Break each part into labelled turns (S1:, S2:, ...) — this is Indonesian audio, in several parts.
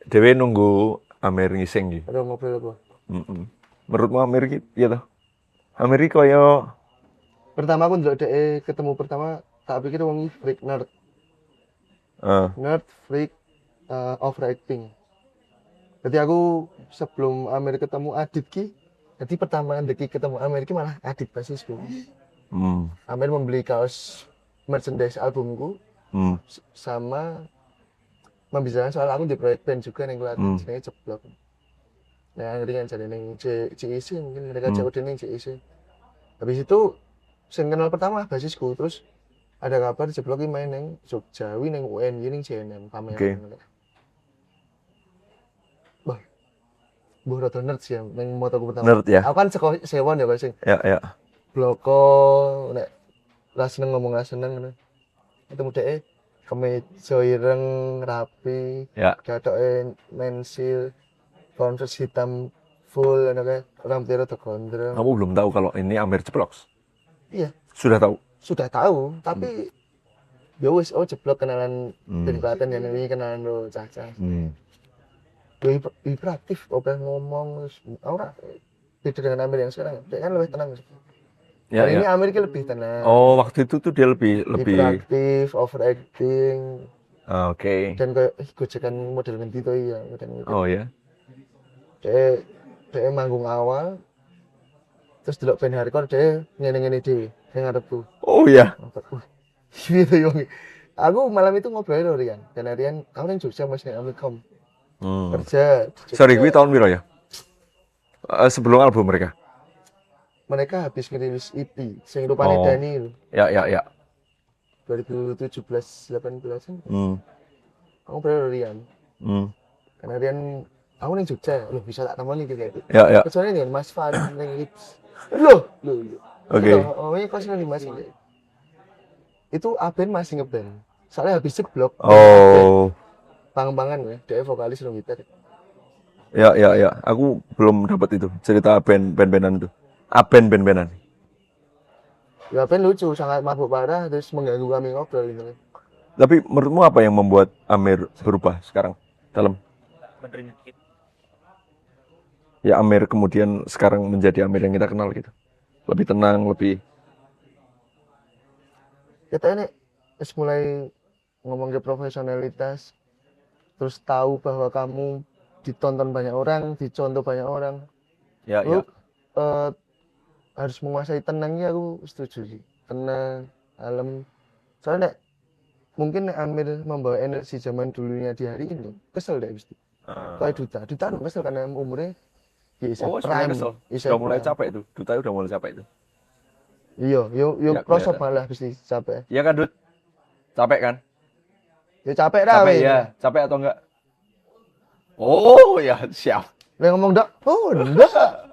S1: Dewe nunggu Amir ngising iki.
S2: Ada ngobrol apa?
S1: Menurutmu Amir iki piye to? Amir iki kaya
S2: Pertama aku ndelok dhek ketemu pertama tak pikir wong freak nerd. Nerd freak overacting. Jadi aku sebelum Amir ketemu Adit ki, jadi pertama Deki ketemu Amir ki malah Adit basisku. Amir membeli kaos merchandise albumku sama membicarakan soal aku di proyek band juga yang Klaten jenenge Ceblok. Nah, ngerti kan jadi ning CIC mungkin mereka COD ning CIC. Habis itu sing kenal pertama basisku, terus ada kabar Ceblok ki main ning Jogja, ning UNY ning JNM pameran. Bah, buh rada nerd sih ya, ning motoku pertama.
S1: nerd ya.
S2: Aku kan sewon ya Pak sing.
S1: Ya.
S2: Bloko nek ra seneng ngomong ra seneng ngono. Ketemu dhek kemeja ireng rapi, gatoke mensil, Converse hitam full ngono kae, rambutnya rada gondrong.
S1: Kamu belum tahu kalau ini Amir Ceblok?
S2: Iya.
S1: Sudah tahu?
S2: Sudah tahu, tapi ya wis Ceblok kenalan dari Klaten ya ini kenalan lo Caca. Hiperaktif, oke ngomong, ora beda dengan Amir yang sekarang. Dia kan lebih tenang. Hari ini Amir lebih tenang.
S1: Oh, waktu itu tuh dia lebih
S2: hiperaktif, overacting.
S1: Oke.
S2: Dan kayak gojekan model ngendi to ya.
S1: Oh ya.
S2: Dia manggung awal. Terus delok band hardcore dia ngene-ngene dhewe sing ngarepku.
S1: Oh iya.
S2: Gitu yo. Aku malam itu ngobrol sama Rian. Dan Rian, kamu yang Jogja Mas nek Amikom. Kerja.
S1: Sorry, gue tahun piro ya? Sebelum album mereka.
S2: Mereka habis ngerilis EP sing rupane Dani.
S1: Ya.
S2: 2017-18an. Aku ngobrol sama Rian. Karena Rian, aku yang Jogja. Loh, bisa tak temani gitu.
S1: Ya.
S2: Kecuali dengan Mas Fan yang Lips. Loh.
S1: Oke.
S2: Oh, ini kos nang Mas ini. Itu Aben masih ngeband. Soalnya habis Ceblok.
S1: Oh.
S2: Pang-pangan ya, dia vokalis dong gitar.
S1: Ya. Aku belum dapat itu cerita band-bandan itu. Band-bandan.
S2: Ya Aben lucu, sangat mabuk parah, terus mengganggu kami ngobrol gitu.
S1: Tapi menurutmu apa yang membuat Amir berubah sekarang dalam? Ya Amir kemudian sekarang menjadi Amir yang kita kenal gitu. Lebih tenang, lebih.
S2: Kita ini mulai ngomong ke profesionalitas, terus tahu bahwa kamu ditonton banyak orang, dicontoh banyak orang.
S1: Ya.
S2: Harus menguasai tenangnya, aku setuju sih. Tenang, alam. Soalnya mungkin Amir membawa energi zaman dulunya di hari ini, kesel deh pasti. Kayak Duta kesel karena umurnya
S1: prime. Sudah mulai capek itu. Duta udah mulai capek itu.
S2: Iya, prosop malah pasti capek.
S1: Iya kan, Dut? Capek kan?
S2: Ya capek dah.
S1: Capek ya, capek atau enggak? Oh ya, siap.
S2: Dia ngomong enggak? Oh, enggak.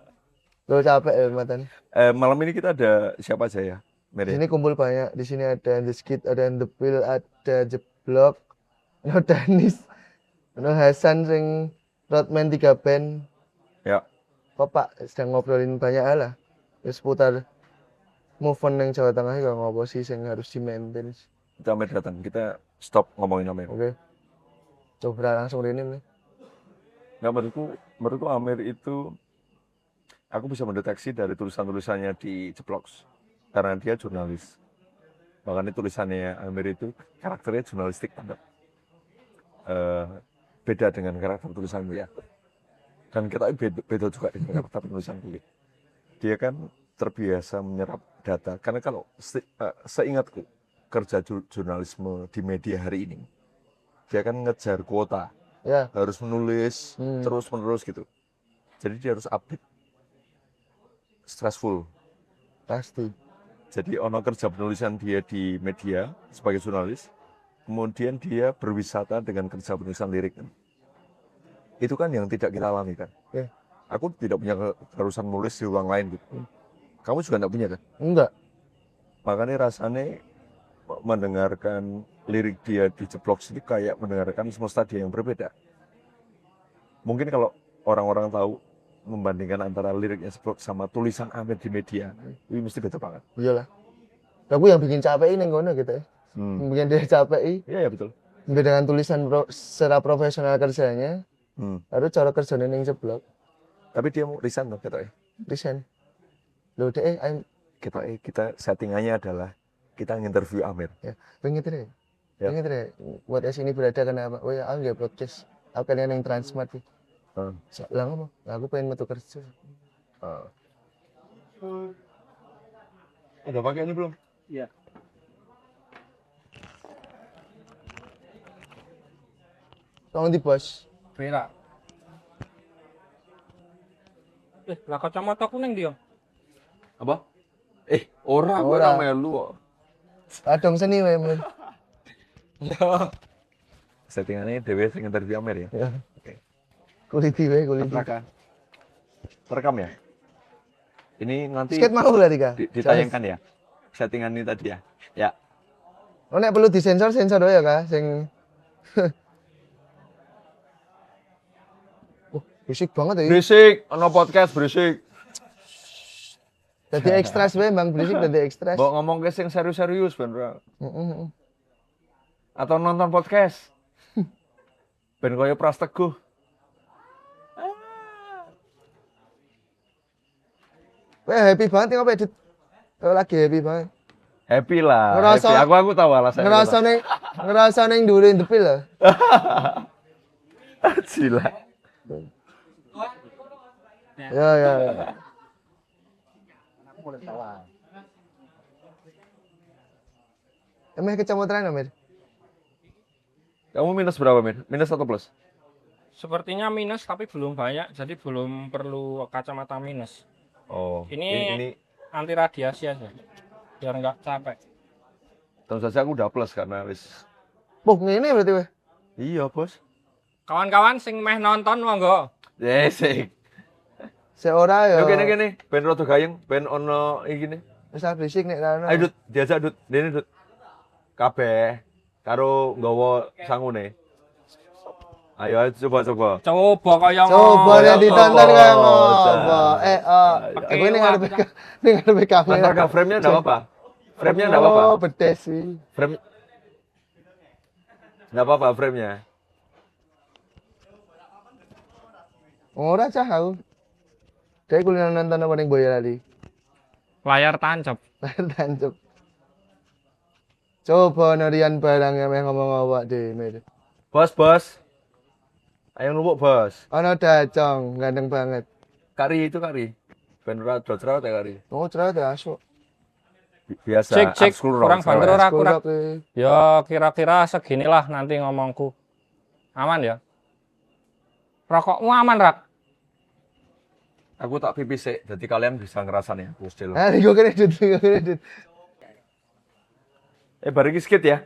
S2: Lo capek ya matanya.
S1: Malam ini kita ada siapa aja ya?
S2: Di sini kumpul banyak. Di sini ada The Skid, ada The Pill, ada Jeblok, ada Danis, ada Hasan sing Rodman 3 band.
S1: Ya.
S2: Kok Pak sedang ngobrolin banyak hal lah. Terus putar move on yang Jawa Tengah itu ngopo sih yang harus di maintain.
S1: Kita Amir datang, kita stop ngomongin Amir.
S2: Oke. Coba langsung ini nih.
S1: Nggak, menurutku Amir itu aku bisa mendeteksi dari tulisan-tulisannya di Ceblok karena dia jurnalis. Makanya tulisannya Amir itu karakternya jurnalistik banget. Beda dengan karakter tulisan dia. Dan kita beda juga dengan karakter tulisan dia. Dia kan terbiasa menyerap data. Karena kalau seingatku kerja jurnalisme di media hari ini, dia kan ngejar kuota.
S2: Ya.
S1: Harus menulis terus-menerus gitu. Jadi dia harus update. Stressful.
S2: Pasti.
S1: Jadi ono kerja penulisan dia di media sebagai jurnalis, kemudian dia berwisata dengan kerja penulisan lirik. Itu kan yang tidak kita alami kan. Aku tidak punya keharusan nulis di ruang lain gitu. Kamu juga enggak punya kan?
S2: Enggak.
S1: Makanya rasanya mendengarkan lirik dia di Ceblok itu kayak mendengarkan semesta dia yang berbeda. Mungkin kalau orang-orang tahu membandingkan antara liriknya Ceblok sama tulisan Amir di media, ini mesti beda banget.
S2: Iyalah. Aku yang bikin capek ini ngono gitu ya. Bikin dia capek.
S1: Iya betul.
S2: Dengan tulisan secara profesional kerjanya, Baru cara kerjane ning seblak
S1: Tapi dia mau resign tuh ketoke.
S2: resign. Lho dek
S1: Ketoke kita settingannya adalah kita nginterview Amir.
S2: ya pengen deh.
S1: Ya.
S2: Pengen deh buat sini berada kenapa? Oh ya aku nggak podcast. Aku kalian yang Transmart sih. Lah ngomong, aku pengen metu kerja.
S1: Udah pakai ini belum?
S3: Iya.
S2: Tolong di bos.
S3: Berak. Lah kacamataku ning ndi yo?
S1: Apa? Ora
S2: Ora.
S1: melu kok.
S2: Adong seni wae men.
S1: Settingannya dhewe sing interview Amir ya.
S2: Ya.
S1: Oke.
S2: Kuliti wae kuliti.
S1: Terekam ya? Ini nanti
S2: Sket mau berarti Kak.
S1: ditayangkan ya? Settingan ini tadi ya? Ya.
S2: Oh nek perlu disensor sensor wae ya Kak sing berisik banget ya.
S1: Berisik, ono podcast berisik.
S2: Dadi ekstras wae Bang berisik dadi ekstras.
S1: Mbok ngomong ke sing serius-serius ben ora.
S2: Heeh.
S1: Atau nonton podcast. Ben koyo Pras Teguh.
S2: Wah happy banget ya Pak Edit. Kalau lagi happy banget.
S1: Happy lah.
S2: Ngerasa-
S1: Happy. Aku tahu alasannya.
S2: Ngerasa ning dhuwure ndepil lah.
S1: Gila.
S2: Ya. Emang kecamatan Amir?
S1: Kamu minus berapa, Mir? Minus atau plus?
S3: Sepertinya minus tapi belum banyak, jadi belum perlu kacamata minus.
S1: Oh.
S3: Ini anti radiasi aja. Biar nggak capek.
S1: tentu saja aku udah plus karena wis.
S2: Boh, ngene berarti weh.
S1: Iya, Bos.
S3: Kawan-kawan sing meh nonton monggo.
S1: Sik.
S2: Seora ya.
S1: Yo kene, ben rada gayeng, ben ono iki ne.
S2: Wis berisik nek ana.
S1: Ayo Dut, diajak Dut. Dene Dut. Kabeh karo nggawa sangune. Ayo coba.
S3: Coba kaya
S2: Coba
S3: ngono.
S2: nek ditonton
S1: Oh,
S2: kayak
S1: Cak.
S2: ngopo. Aku ini ngadepe kamera.
S1: Antar ke frame-nya enggak apa-apa. Frame-nya enggak apa-apa.
S2: Oh, bedes sih.
S1: Frame enggak apa-apa frame-nya.
S2: Ora cah aku. Kayak kuliah nonton apa ning Boyolali.
S3: Layar tancap.
S2: Tancuk. Coba narian barang yang ngomong awak dhewe.
S1: Bos. Ayo numpuk, Bos.
S2: Ana dacong, ganteng banget.
S1: Kari. Ben ora cerewet ya kari.
S2: Oh, cerewet ya asuk.
S1: Biasa.
S3: Cek,
S1: Arskul
S3: kurang
S1: cerewet.
S3: banter ora kurang.
S2: Kurang.
S3: Ya kira-kira seginilah nanti ngomongku. Aman ya? Rokokmu aman, Rak?
S1: Aku tak pipis sik, jadi kalian bisa ngerasain ya, Bos Del.
S2: Ah, gue kredit.
S1: Bar iki skit ya.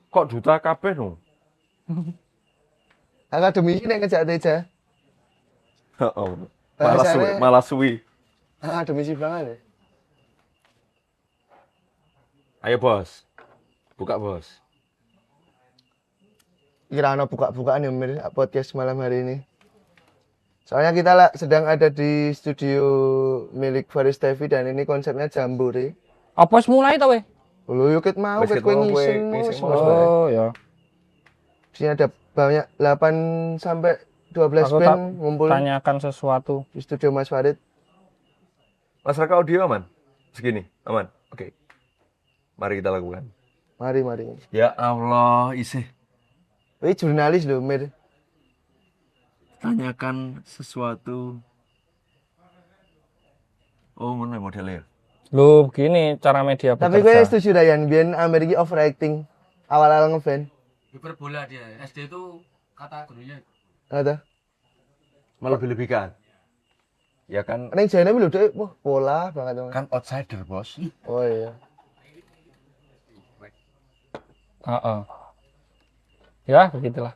S1: Kok duta kabeh no?
S2: Akademi ini ngejak Teja.
S1: Heeh.
S2: Bahasanya-
S1: Malah suwi.
S2: Akademi sih banget ya.
S1: Ayo, Bos. Buka, Bos.
S2: Kira ana buka-bukaan ya Mir podcast malam hari ini. Soalnya kita sedang ada di studio milik Faris TV dan ini konsepnya jambore.
S3: Apa wis mulai ta, weh?
S2: Lho yuk ket mau
S1: Wis,
S2: ket
S1: Ket,
S2: kowe
S1: mau kowe
S2: ngising
S1: ngising,
S2: Mas.
S1: Mas.
S3: Oh, ya.
S2: Di sini ada banyak 8 sampai 12
S3: Aku tak
S2: band ngumpul
S3: tanyakan sesuatu.
S2: di studio Mas Farid.
S1: Mas Raka audio aman? Segini, aman? Oke. Mari kita lakukan.
S2: Mari.
S1: Ya Allah, isih.
S2: Wih jurnalis lho Mir.
S1: Tanyakan sesuatu. Oh, ngono modelnya.
S3: Loh, begini cara media
S2: Tapi gue
S3: bekerja.
S2: setuju Ryan, biar Amerika overacting awal-awal ngefan.
S4: Hiperbola dia. SD itu kata gurunya.
S2: Ada.
S1: Melebih-lebihkan. Ya kan,
S2: Neng China lho dek, wah pola banget dong.
S1: kan outsider, Bos.
S2: Oh iya.
S3: Heeh. Ya, begitulah.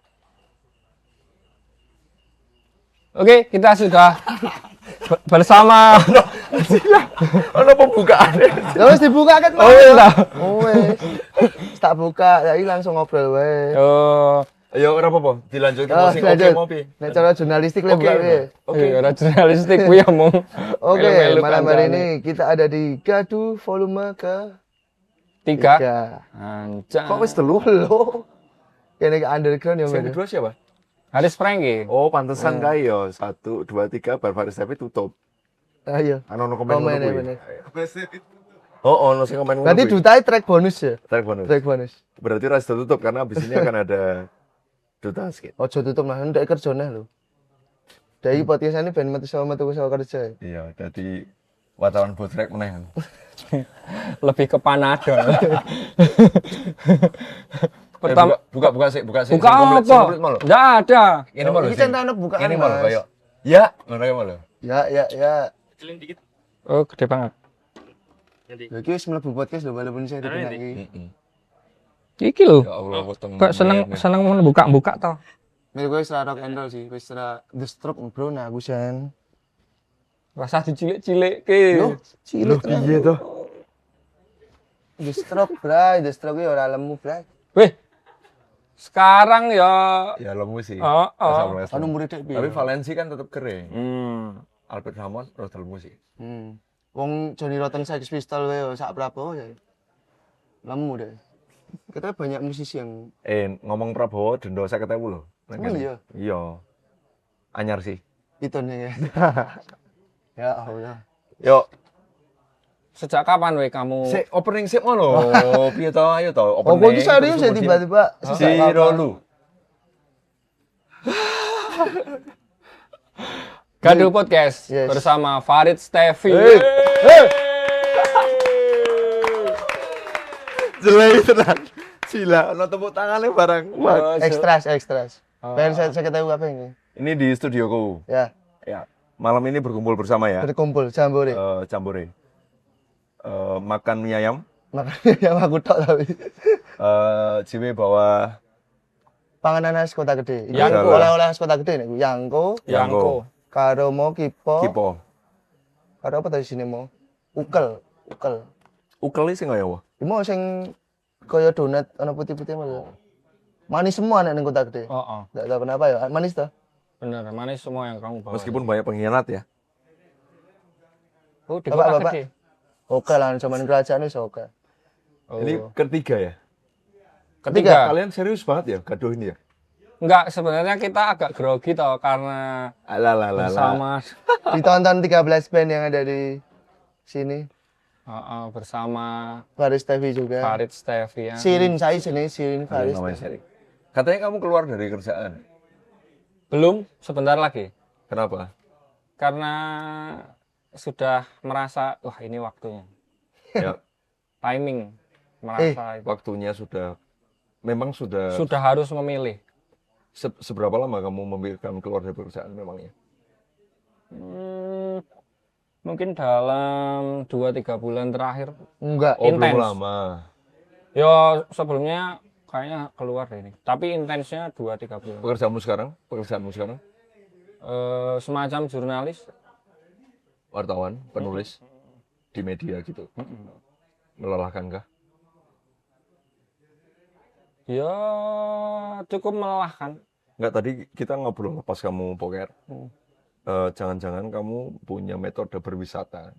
S3: Oke, kita sudah bersama.
S1: Ono pembukaan.
S2: Ya wis dibuka kan.
S3: Oh iya.
S2: Oh wis. Tak buka, ya iki langsung ngobrol wae.
S3: Oh,
S1: Ayo ora apa-apa, dilanjutke
S2: Oh,
S1: sing
S2: lanjut.
S1: oke.
S2: Nek cara jurnalistik le
S1: Oke,
S2: buka wae.
S1: Oke.
S3: iya, jurnalistik ku ya mong.
S2: Oke,
S3: Melu-melu
S2: malam hari
S3: kancane.
S2: ini kita ada di Gaduh volume ke
S3: 3.
S2: 3.
S3: Anjay.
S1: Kok wis telu?
S2: Loh. Kene ke underground ya,
S1: Yang
S2: Mer.
S1: kedua siapa?
S3: Haris Prengki.
S1: Oh, pantesan kae yo. 1 2 3 bar Faris TV tutup.
S2: Ah iya.
S1: Ono komen ngono
S2: Komen ya,
S1: kuwi.
S2: bener.
S1: Oh, ono sing komen ngono
S2: Berarti
S1: kuwi.
S2: dutai track bonus ya?
S1: Track bonus.
S2: Track bonus.
S1: Berarti ras tutup karena abis ini akan ada duta skit.
S2: Ojo tutup nah, ndek kerjane lho. Dari podcast ini ben metu sama kerja.
S1: Iya, jadi wartawan botrek meneh.
S3: Lebih ke Panadol.
S1: Pertama
S3: Pertama
S1: buka sih,
S3: buka
S1: sing komplit, sing
S3: apa?
S1: komplit mau lho.
S3: Enggak ada.
S1: Ini mau lho.
S2: Iki centane bukaan.
S1: Ini mau lho
S2: Mas.
S1: kayak ya, ngono kae mau lho.
S2: Ya.
S4: Kecilin dikit.
S3: Oh, gede banget.
S4: Nanti.
S2: Lha iki wis mlebu podcast lho walaupun saya dibenaki.
S1: Heeh.
S3: Iki lho.
S1: Ya Allah, potong.
S3: Kok seneng buka-buka toh.
S2: Mir gue wis ra rock and roll sih, wis ra The Stroke bro nah aku sen.
S3: Rasa dicilik-cilik ke.
S2: Loh, cilik
S1: Piye to?
S2: The Stroke, bray. The Stroke ya ora lemu, bray.
S3: Weh. Sekarang ya.
S1: Ya lemu sih.
S3: Oh.
S2: Anu murid dek piye?
S1: Tapi Valensi kan tetap kering.
S3: Hmm.
S1: Albert Hammond terus lemu sih.
S2: Wong Johnny Rotten Sex Pistol wae sak Prabowo ya. Lemu deh. Kita banyak musisi yang
S1: Ngomong Prabowo denda 50.000 lho.
S2: Emang iya?
S1: Iya. Anyar sih.
S2: pitonnya ya. Ya Allah.
S1: Yuk,
S3: Sejak kapan weh kamu?
S1: opening sip ngono. Piye to? Ayo to,
S2: Oh, kok iki serius ya tiba-tiba sejak kapan?
S1: Rolu.
S3: Gaduh Podcast
S2: Yes.
S3: bersama Farid Stevi.
S1: Jelek tenan. Gila, ono tepuk tangannya barang. Wah.
S2: Ekstras. Pengen saya ketahui apa ini?
S1: Ini di studioku.
S2: Ya,
S1: Ya. Malam ini berkumpul bersama ya.
S2: berkumpul jambore.
S1: Jambore. Makan mie ayam.
S2: Makanya yang aku tok tapi.
S1: Jiwe bawa
S2: Panganan khas Kota Gede. Ini
S3: Yangko.
S2: oleh-oleh khas Kota Gede nih. Yangko,
S3: Yangko.
S2: karo mau kipo.
S1: kipo.
S2: Karo apa tadi sini mau? Ukel.
S1: Ukel sing kaya apa?
S2: Ini mau sing kaya donat ana putih-putih malah. Manis semua nek ning Kota Gede.
S3: Oh.
S2: Enggak tahu kenapa ya. Manis toh?
S3: Bener, manis semua yang kamu bawa.
S1: Meskipun banyak pengkhianat ya.
S3: Oh, di
S2: Bapak,
S3: Kota
S2: Bapak.
S3: Gede.
S2: Oke lah, zaman kerajaan itu oke.
S3: Oh.
S1: Ini ketiga ya.
S3: Ketiga.
S1: Kalian serius banget ya gaduh ini ya?
S3: Enggak, sebenarnya kita agak grogi toh karena
S1: Alah.
S3: bersama
S2: Ditonton 13 band yang ada di sini.
S3: bersama
S2: Faris TV juga.
S3: Farid Stevi ya.
S2: Sirin saya sini, Sirin Faris.
S1: Namanya seri. Katanya kamu keluar dari kerjaan.
S3: Belum, sebentar lagi.
S1: Kenapa?
S3: Karena sudah merasa wah ini waktunya.
S1: Ya,
S3: Timing merasa itu.
S1: waktunya memang sudah
S3: Sudah harus memilih.
S1: seberapa lama kamu memikirkan keluar dari pekerjaan memangnya?
S3: Mungkin dalam 2-3 bulan terakhir.
S2: Enggak.
S1: Oh, belum
S3: Intens.
S1: lama.
S3: Ya sebelumnya kayaknya keluar deh ini. Tapi intensnya 2-3 bulan.
S1: Pekerjaanmu sekarang,
S3: Semacam jurnalis.
S1: wartawan, penulis di media gitu. Melelahkan kah?
S3: Ya cukup melelahkan.
S1: Enggak, tadi kita ngobrol pas kamu poker. Jangan-jangan kamu punya metode berwisata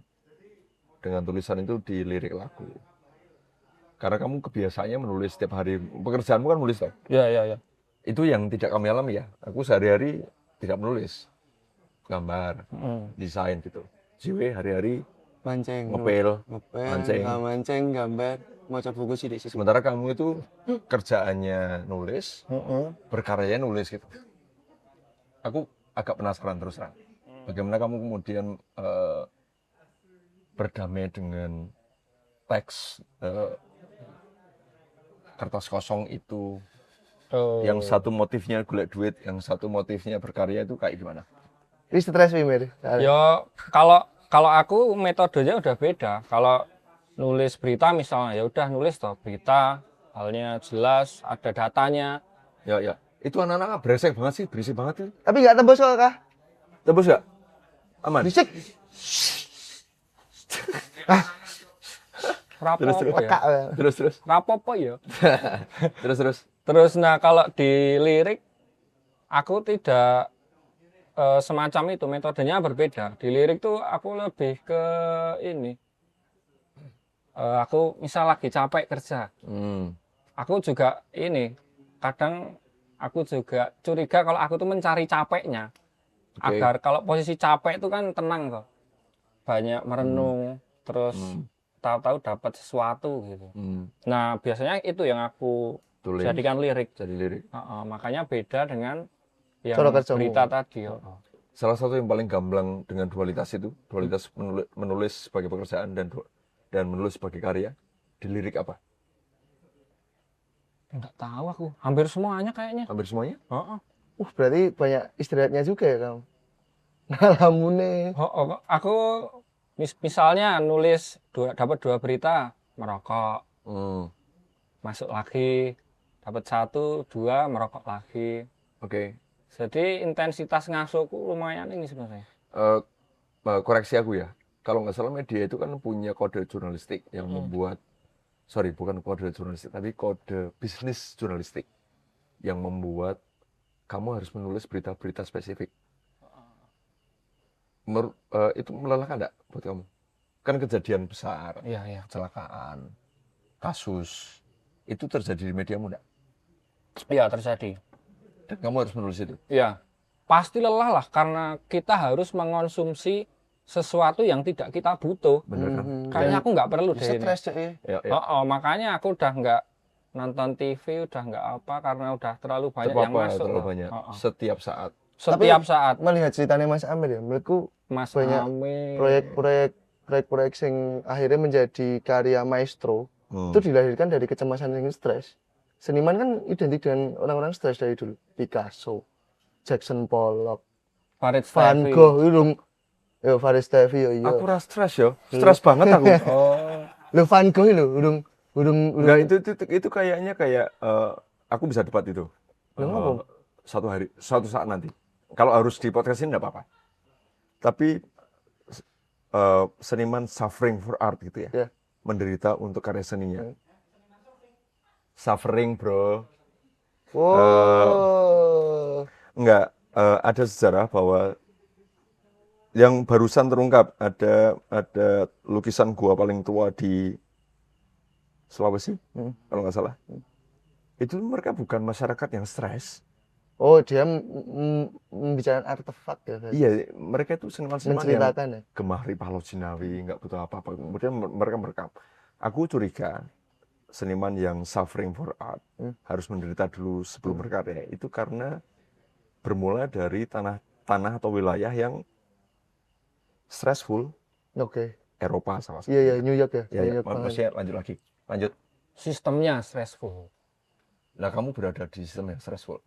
S1: dengan tulisan itu di lirik lagu. Karena kamu kebiasaannya menulis setiap hari. Pekerjaanmu kan nulis toh.
S3: Ya.
S1: Itu yang tidak kami alami ya. Aku sehari-hari tidak menulis. Gambar, desain gitu. Jiwe hari-hari
S2: Mancing.
S1: ngepel,
S2: Mancing. Mancing, gambar, maca buku sih di situ.
S1: sementara kamu itu kerjaannya nulis, berkaryanya nulis gitu. Aku agak penasaran terus terang. Bagaimana kamu kemudian berdamai dengan teks kertas kosong itu, yang satu motifnya golek duit, yang satu motifnya berkarya, itu kayak gimana?
S2: Ini stres Mir.
S3: Ya kalau aku metodenya udah beda. Kalau nulis berita misalnya ya udah nulis toh berita, halnya jelas, ada datanya.
S1: Ya. Itu anak-anak beresek banget sih, berisik banget itu.
S2: Tapi enggak tembus kok, Kak.
S1: Tebus gak? Aman?
S2: Berisik.
S3: Rapopo ya.
S2: Pekak.
S1: Terus.
S3: Rapopo ya.
S1: Terus.
S3: Terus nah kalau di lirik aku tidak semacam itu, metodenya berbeda. Di lirik tuh aku lebih ke ini. Aku misal lagi capek kerja. Aku juga ini kadang aku juga curiga kalau aku tuh mencari capeknya.
S1: Oke.
S3: Agar kalau posisi capek itu kan tenang toh. Banyak merenung, terus tahu-tahu dapat sesuatu gitu. Nah, biasanya itu yang aku
S1: Tulis.
S3: jadikan lirik.
S1: Jadi lirik.
S3: Makanya beda dengan yang
S2: Cara kerjamu.
S3: berita tadi.
S1: Salah satu yang paling gamblang dengan dualitas itu, dualitas menulis sebagai pekerjaan dan menulis sebagai karya, di lirik apa?
S3: Enggak tahu aku. Hampir semuanya kayaknya.
S1: Hampir semuanya?
S2: Berarti banyak istirahatnya juga ya kamu. Ngalamune.
S3: Aku misalnya nulis dapat 2 berita, merokok, masuk lagi, dapat 1, 2, merokok lagi.
S1: Oke.
S3: Jadi intensitas ngasuhku lumayan ini sebenarnya.
S1: Koreksi aku ya, kalau nggak salah media itu kan punya kode jurnalistik yang membuat, bukan kode jurnalistik, tapi kode bisnis jurnalistik yang membuat kamu harus menulis berita-berita spesifik. Itu melelahkan nggak buat kamu? Kan kejadian besar,
S3: Iya.
S1: kecelakaan, kasus, itu terjadi di mediamu nggak?
S3: Iya, terjadi.
S1: Dan kamu harus menulis itu?
S3: Iya. Pasti lelah lah karena kita harus mengonsumsi sesuatu yang tidak kita butuh.
S1: Bener kan?
S3: Kayaknya aku nggak perlu deh ini.
S2: Stres cek ya.
S1: Ya.
S3: Makanya aku udah nggak nonton TV, udah nggak apa karena udah terlalu banyak yang masuk.
S1: Terlalu banyak. Setiap saat.
S3: Setiap saat.
S2: Melihat ceritanya Mas Amir ya, menurutku
S3: Mas
S2: banyak
S3: Amir.
S2: proyek-proyek yang akhirnya menjadi karya maestro itu dilahirkan dari kecemasan yang stres. Seniman kan identik dengan orang-orang stres dari dulu. Picasso, Jackson Pollock,
S3: Farid
S2: Van
S3: Stevi.
S2: Gogh, Farid Stevi iya.
S1: Aku rasa stres ya, stres banget aku.
S2: Lo Van Gogh urung
S1: Enggak, itu kayaknya kayak aku bisa debat itu. Suatu saat nanti. Kalau harus di podcast ini enggak apa-apa. Tapi seniman suffering for art gitu ya.
S2: Yeah.
S1: Menderita untuk karya seninya. Suffering, bro. Enggak, ada sejarah bahwa yang barusan terungkap ada lukisan gua paling tua di Sulawesi, kalau nggak salah. Itu mereka bukan masyarakat yang stres.
S2: Dia membicarakan artefak ya.
S1: Iya, mereka itu seniman-seniman yang
S2: menceritakan ya.
S1: gemah Ripah Lojinawi, nggak butuh apa-apa. Kemudian mereka merekam. Aku curiga seniman yang suffering for art harus menderita dulu sebelum berkarya. Itu karena bermula dari tanah atau wilayah yang stressful.
S2: Oke.
S1: Eropa salah satu.
S2: Iya, New York ya.
S1: Ya,
S2: New York banget.
S1: maksudnya lanjut lagi. Lanjut.
S3: Sistemnya stressful.
S1: Nah, kamu berada di sistem yang stressful.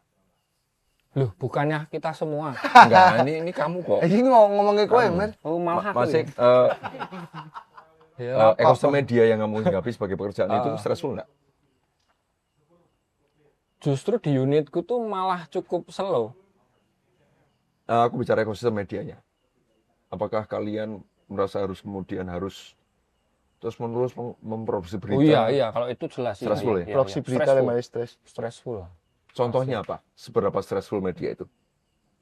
S3: Loh, bukannya kita semua.
S1: Enggak, ini kamu kok.
S2: Ini ngomongnya kowe, Mer.
S3: Oh, malah aku.
S1: Masih
S3: Ya,
S1: ekosistem media yang kamu hinggapi sebagai pekerjaan itu stressful enggak?
S3: Justru di unitku tuh malah cukup slow.
S1: Aku bicara ekosistem medianya. Apakah kalian merasa kemudian harus terus menerus memproduksi berita?
S3: Oh iya, kalau itu jelas.
S1: Stressful ya?
S2: Proxy berita lemah stres.
S3: Stressful.
S1: Contohnya apa? Seberapa stressful media itu?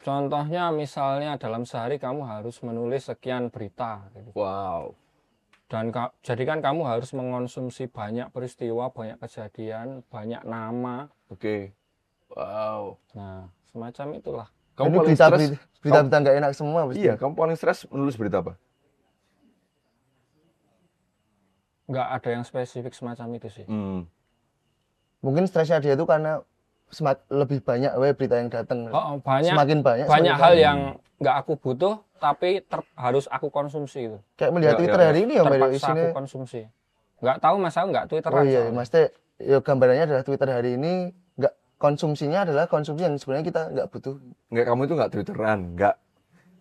S3: Contohnya misalnya dalam sehari kamu harus menulis sekian berita. Gitu.
S1: Wow.
S3: Dan jadi kan kamu harus mengonsumsi banyak peristiwa, banyak kejadian, banyak nama.
S1: Oke. Wow.
S3: Nah, semacam itulah.
S1: Kamu
S2: Ini
S1: paling stres?
S2: berita nggak enak semua. Pasti.
S1: Iya, kamu paling stres menulis berita apa?
S3: Nggak ada yang spesifik semacam itu sih.
S2: Mungkin stresnya dia itu karena lebih banyak berita yang datang.
S3: Semakin banyak hal yang nggak aku butuh tapi harus aku konsumsi gitu.
S2: Kayak melihat Twitter hari ini ya,
S3: terpaksa aku konsumsi. Nggak tahu Mas, aku nggak Twitter.
S2: Oh iya, Mas Teh, ya gambarannya adalah Twitter hari ini nggak konsumsinya adalah konsumsi yang sebenarnya kita nggak butuh.
S1: Nggak, kamu itu nggak Twitteran, nggak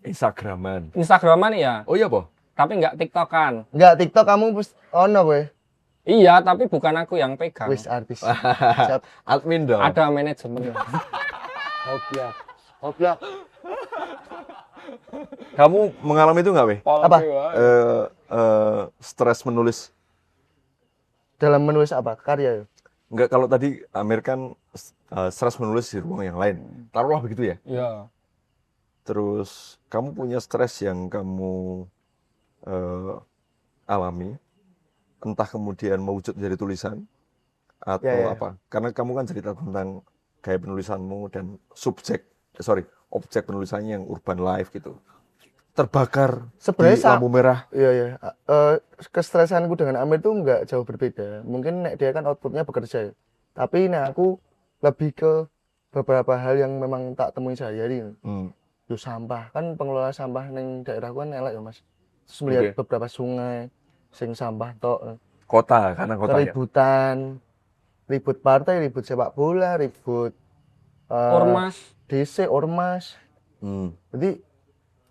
S1: Instagraman.
S3: Instagraman ya.
S1: Oh iya, Po?
S3: Tapi nggak TikTokan.
S2: Nggak TikTok kamu ono kowe.
S3: Iya, tapi bukan aku yang pegang.
S2: Wis artis. Siap.
S1: Admin dong.
S3: Ada manajemen.
S2: Oblak.
S1: Kamu mengalami itu nggak, Weh?
S2: Apa?
S1: Stres menulis.
S2: Dalam menulis apa? Karya ya?
S1: Enggak, kalau tadi Amir kan stres menulis di ruang yang lain. Taruhlah begitu ya.
S3: Iya.
S1: Terus kamu punya stres yang kamu alami, entah kemudian mewujud menjadi tulisan atau
S2: Ya.
S1: apa. Karena kamu kan cerita tentang gaya penulisanmu dan objek penulisannya yang urban life gitu terbakar
S2: Sebenarnya
S1: di lampu merah.
S2: iya. Kestresanku dengan Amir tuh nggak jauh berbeda. Mungkin nek dia kan outputnya bekerja ya. Tapi nek aku lebih ke beberapa hal yang memang tak temui sehari-hari. Yo sampah kan pengelola sampah neng daerahku kan elek ya Mas. Terus melihat
S1: Oke.
S2: beberapa sungai sing sampah tok,
S1: Kota karena kota ya.
S2: keributan, ribut partai, ribut sepak bola, ribut
S3: Ormas.
S2: DC, ormas. Jadi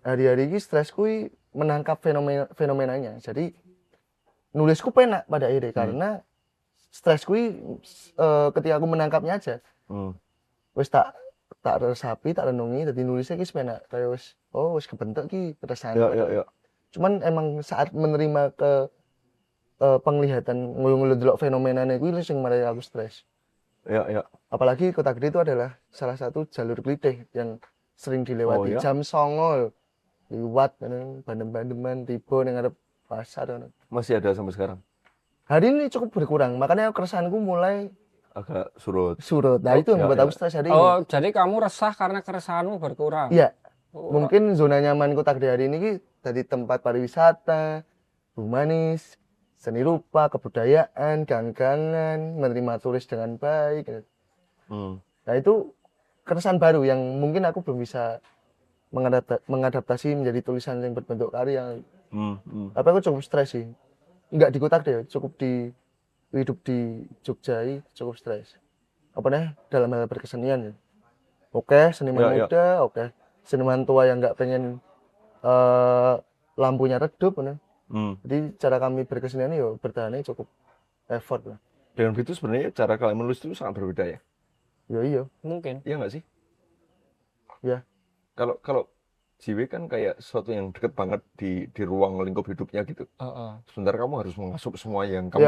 S2: hari-hari ini stresku menangkap fenomenanya. Jadi nulisku penak pada akhirnya karena stresku ketika aku menangkapnya aja. Wis tak resapi, tak renungi, jadi nulisnya ki penak. Kayak wis kebentuk ki keresahan.
S1: Ya.
S2: Cuman emang saat menerima ke penglihatan ngulu-ngulu delok fenomenanya kuwi sing marai aku stres.
S1: Ya.
S2: Apalagi Kota Gede itu adalah salah satu jalur klitih yang sering dilewati. Jam 09.00 liwat bandem-bandeman tiba ning ngarep pasar.
S1: Masih ada sampai sekarang.
S2: Hari ini cukup berkurang, makanya keresahanku mulai
S1: Agak surut.
S2: Nah, itu yang membuat aku stres hari ini.
S3: Oh, jadi kamu resah karena keresahanmu berkurang.
S2: Iya. Mungkin zona nyaman Kota Gede hari ini dari tempat pariwisata, humanis, seni rupa, kebudayaan, gang-gangan, menerima turis dengan baik. Nah, itu keresahan baru yang mungkin aku belum bisa mengadaptasi menjadi tulisan yang berbentuk karya. Tapi aku cukup stres sih. Enggak di Kota Gede, cukup hidup di Jogja cukup stres. Apa nih dalam hal berkesenian ya. Oke, seniman muda, oke. Seniman tua yang nggak pengen lampunya redup nih. Jadi cara kami berkesenian ya bertahannya cukup effort lah.
S1: Dengan itu sebenarnya cara kalian menulis itu sangat berbeda ya?
S2: Iya.
S3: Mungkin.
S1: Iya nggak sih?
S2: Ya.
S1: Kalau JW kan kayak sesuatu yang deket banget di ruang lingkup hidupnya gitu. Sebentar kamu harus mengasup semua yang kamu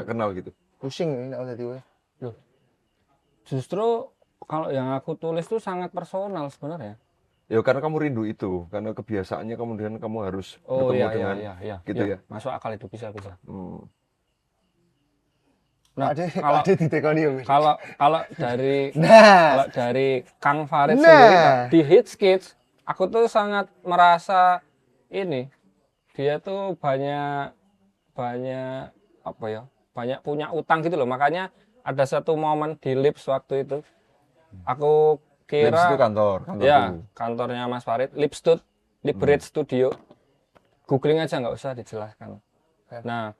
S1: kenal gitu.
S2: Pusing ini aku jadi.
S3: Loh. Justru kalau yang aku tulis tuh sangat personal sebenarnya.
S1: Ya karena kamu rindu itu, karena kebiasaannya kemudian kamu harus bertemu dengan gitu ya.
S3: Masuk akal itu bisa.
S2: Nah,
S3: kalau dari Kang Farid sendiri di Hits Kids, aku tuh sangat merasa ini dia tuh banyak punya utang gitu loh. Makanya ada satu momen di Lips waktu itu aku kira
S1: Lips itu kantor
S3: ya kantornya Mas Farid, Liberate Studio. Googling aja nggak usah dijelaskan. Nah,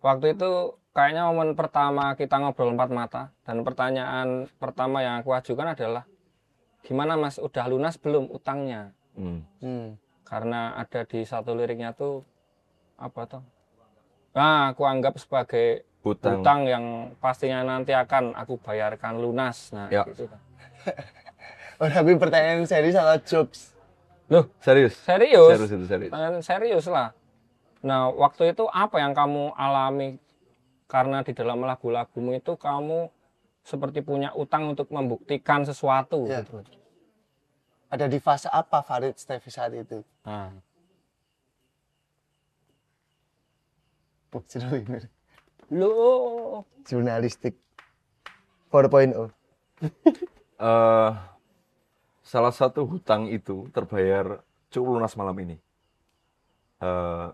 S3: waktu itu kayaknya momen pertama kita ngobrol empat mata dan pertanyaan pertama yang aku ajukan adalah gimana Mas, udah lunas belum utangnya? Karena ada di satu liriknya tuh apa tuh? Nah, aku anggap sebagai utang yang pastinya nanti akan aku bayarkan lunas. Nah, gitu kan.
S2: Tapi pertanyaan serius atau jokes?
S3: Loh,
S1: serius.
S3: Serius lah. Nah, waktu itu apa yang kamu alami? Karena di dalam lagu-lagumu itu kamu seperti punya utang untuk membuktikan sesuatu.
S2: Ya.
S3: Gitu.
S2: Ada di fase apa Farid Stevi saat itu?
S3: Loh.
S2: Jurnalistik 4.0.
S1: Salah satu hutang itu terbayar cukup lunas malam ini.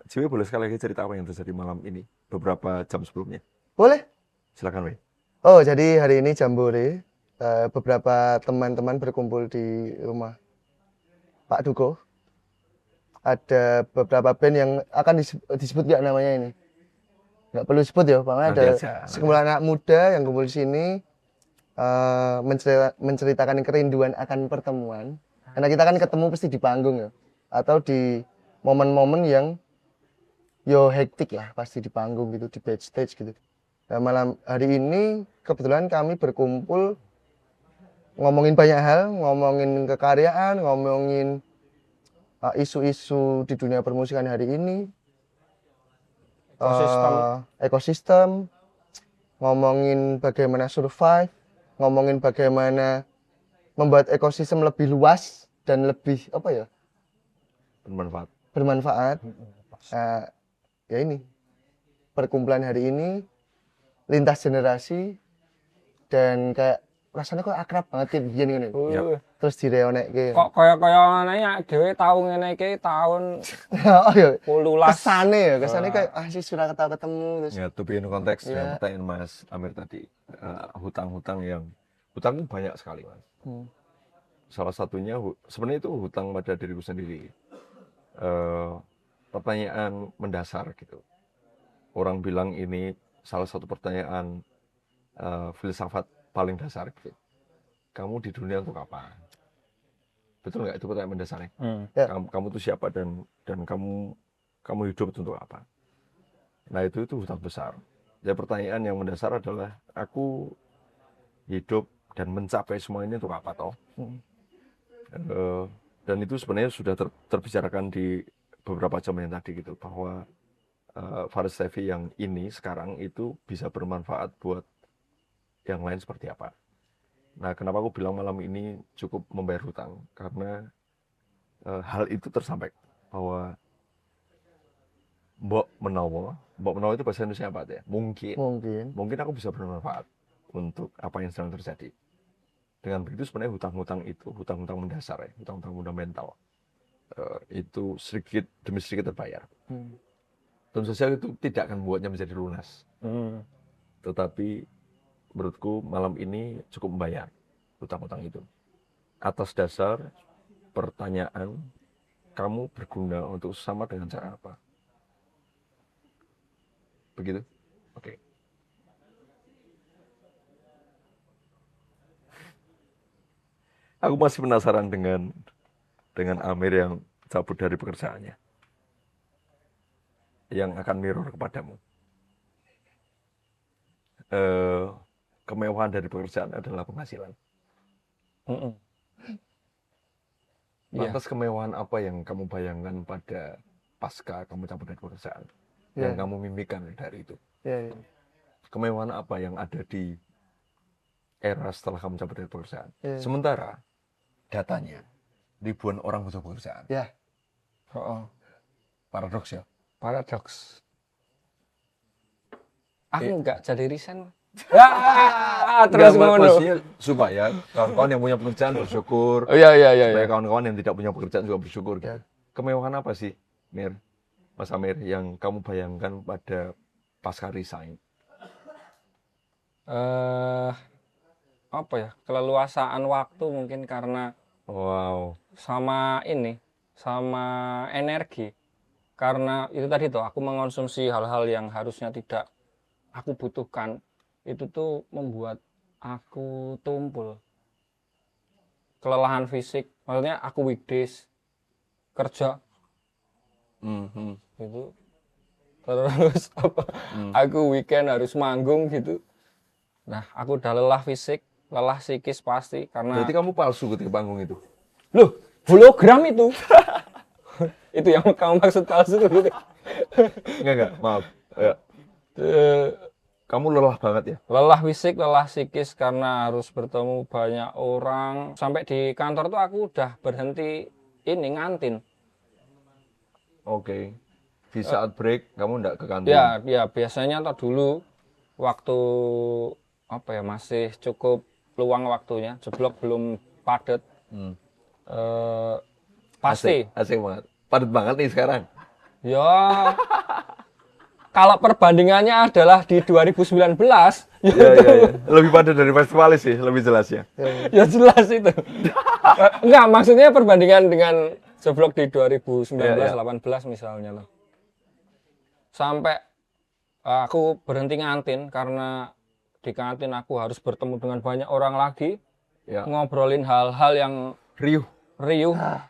S1: Ciwi boleh sekali lagi cerita apa yang terjadi malam ini beberapa jam sebelumnya?
S2: Boleh.
S1: Silakan, Wei.
S2: Oh, jadi hari ini jambore, beberapa teman-teman berkumpul di rumah Pak Duko. Ada beberapa band yang akan disebut nggak namanya ini? Nggak perlu disebut ya, Pak. Ada sekumpulan anak muda yang kumpul di sini menceritakan kerinduan akan pertemuan. Karena kita kan ketemu pasti di panggung ya, atau di momen-momen yang hektik lah, pasti di panggung gitu, di backstage gitu. Nah, malam hari ini kebetulan kami berkumpul ngomongin banyak hal, ngomongin kekaryaan, ngomongin isu-isu di dunia permusikan hari ini, ekosistem, ngomongin bagaimana survive, ngomongin bagaimana membuat ekosistem lebih luas dan lebih bermanfaat. Ya ini perkumpulan hari ini lintas generasi dan kayak rasanya kok akrab banget kayak gini nih. Terus direonekke.
S3: Kok kaya-kaya ngene ya dhewe tau ngene iki tahun
S2: Oh iya.
S3: 18.
S2: Kesane kayak sih sudah ketemu terus.
S1: Ya, to be in konteks
S2: Iya.
S1: dengan pertanyaan Mas Amir tadi, hutang-hutang yang hutang banyak sekali, Mas. Salah satunya sebenarnya itu hutang pada diriku sendiri. Pertanyaan mendasar gitu. Orang bilang ini salah satu pertanyaan filsafat paling dasar gitu. Kamu di dunia untuk apa? Betul nggak itu pertanyaan mendasarnya?
S2: Ya.
S1: Kamu tuh siapa dan kamu hidup untuk apa? Nah itu hutang besar. Jadi pertanyaan yang mendasar adalah aku hidup dan mencapai semua ini untuk apa toh? Dan itu sebenarnya sudah terbicarakan di beberapa jam yang tadi gitu bahwa Faris Levi yang ini sekarang itu bisa bermanfaat buat yang lain seperti apa. Nah, kenapa aku bilang malam ini cukup membayar hutang? Karena hal itu tersampaikan bahwa mbok menawa itu bahasa Indonesia apa ya? Mungkin aku bisa bermanfaat untuk apa yang sedang terjadi. Dengan begitu sebenarnya hutang-hutang itu, hutang-hutang mendasar ya, hutang-hutang fundamental, itu sedikit demi sedikit terbayar. Tentu saja itu tidak akan membuatnya menjadi lunas. Tetapi menurutku malam ini cukup membayar hutang-hutang itu. Atas dasar pertanyaan, kamu berguna untuk sesama dengan cara apa? Begitu? Oke. Aku masih penasaran dengan Amir yang cabut dari pekerjaannya. Yang akan mirror kepadamu. Kemewahan dari pekerjaan adalah penghasilan. Lantas kemewahan apa yang kamu bayangkan pada pasca kamu cabut dari pekerjaan? Yang kamu mimpikan dari itu? Kemewahan apa yang ada di era setelah kamu cabut dari pekerjaan? Sementara datanya ribuan orang butuh pekerjaan. Paradoks ya?
S3: Paradoks. Aku enggak jadi resign. Terus ngono.
S1: Supaya kawan-kawan yang punya pekerjaan bersyukur.
S3: Iya.
S1: Supaya kawan-kawan yang tidak punya pekerjaan juga bersyukur. Gitu. Kemewahan apa sih, Mir? Mas Amir, yang kamu bayangkan pada pasca resign?
S3: Apa ya? Keleluasaan waktu mungkin karena sama energi. Karena itu tadi tuh aku mengonsumsi hal-hal yang harusnya tidak aku butuhkan. Itu tuh membuat aku tumpul. Kelelahan fisik, maksudnya aku weekdays kerja. Gitu. Terus aku weekend harus manggung gitu. Nah, aku udah lelah fisik, lelah psikis pasti karena.
S1: Berarti kamu palsu ketika panggung itu?
S3: Loh, hologram itu. Itu yang kamu maksud palsu gitu.
S1: Enggak, maaf. Kamu lelah banget ya?
S3: Lelah fisik, lelah psikis karena harus bertemu banyak orang. Sampai di kantor tuh aku udah berhenti ngantin.
S1: Oke. Di saat break kamu enggak ke kantin?
S3: Ya biasanya dulu waktu masih cukup luang waktunya, jeblok belum padat. Pasti.
S1: Asik banget. Padat banget nih sekarang.
S3: Ya. Kalau perbandingannya adalah di 2019,
S1: ya. Lebih padat dari festivalis sih, lebih jelas ya.
S3: Ya jelas itu. Enggak, maksudnya perbandingan dengan jeblok di 2019-18 misalnya loh. Sampai aku berhenti ngantin karena di kantin aku harus bertemu dengan banyak orang lagi, ngobrolin hal-hal yang riuh,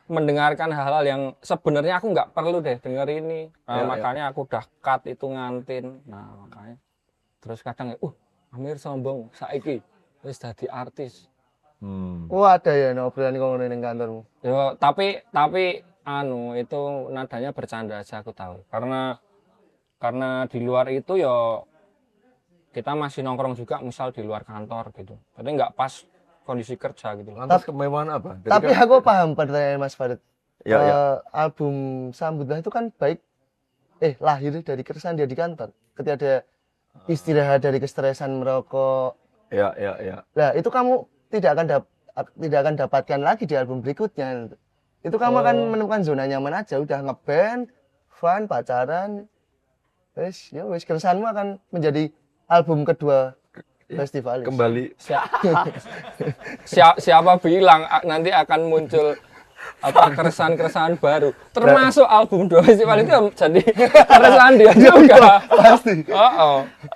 S3: mendengarkan hal-hal yang sebenarnya aku nggak perlu deh denger ini. Makanya aku udah cut itu ngantin. Nah makanya terus kadang Amir sombong saiki wis dadi artis.
S2: Ada ya obrolan ngono ning kantormu.
S3: Yo tapi itu nadanya bercanda aja aku tahu. Karena di luar itu ya kita masih nongkrong juga misal di luar kantor gitu. Jadi nggak pas kondisi kerja gitu.
S1: Lantas kemewahan apa?
S2: Tapi aku paham pertanyaan Mas Farid.
S1: Ya.
S2: Album Sambutlah itu kan baik lahir dari keresahan dia di kantor. Ketika ada istirahat dari kestresan merokok,
S1: Ya, ya, ya.
S2: Nah, itu kamu tidak akan dapatkan lagi di album berikutnya. Itu kamu akan menemukan zona nyaman aja, udah ngeband, fun, pacaran. Wes keresahanmu akan menjadi album kedua festival.
S1: Kembali
S3: Siapa bilang nanti akan muncul keresahan-keresahan baru, termasuk album dua festival itu jadi keresahan dia juga.
S2: Pasti.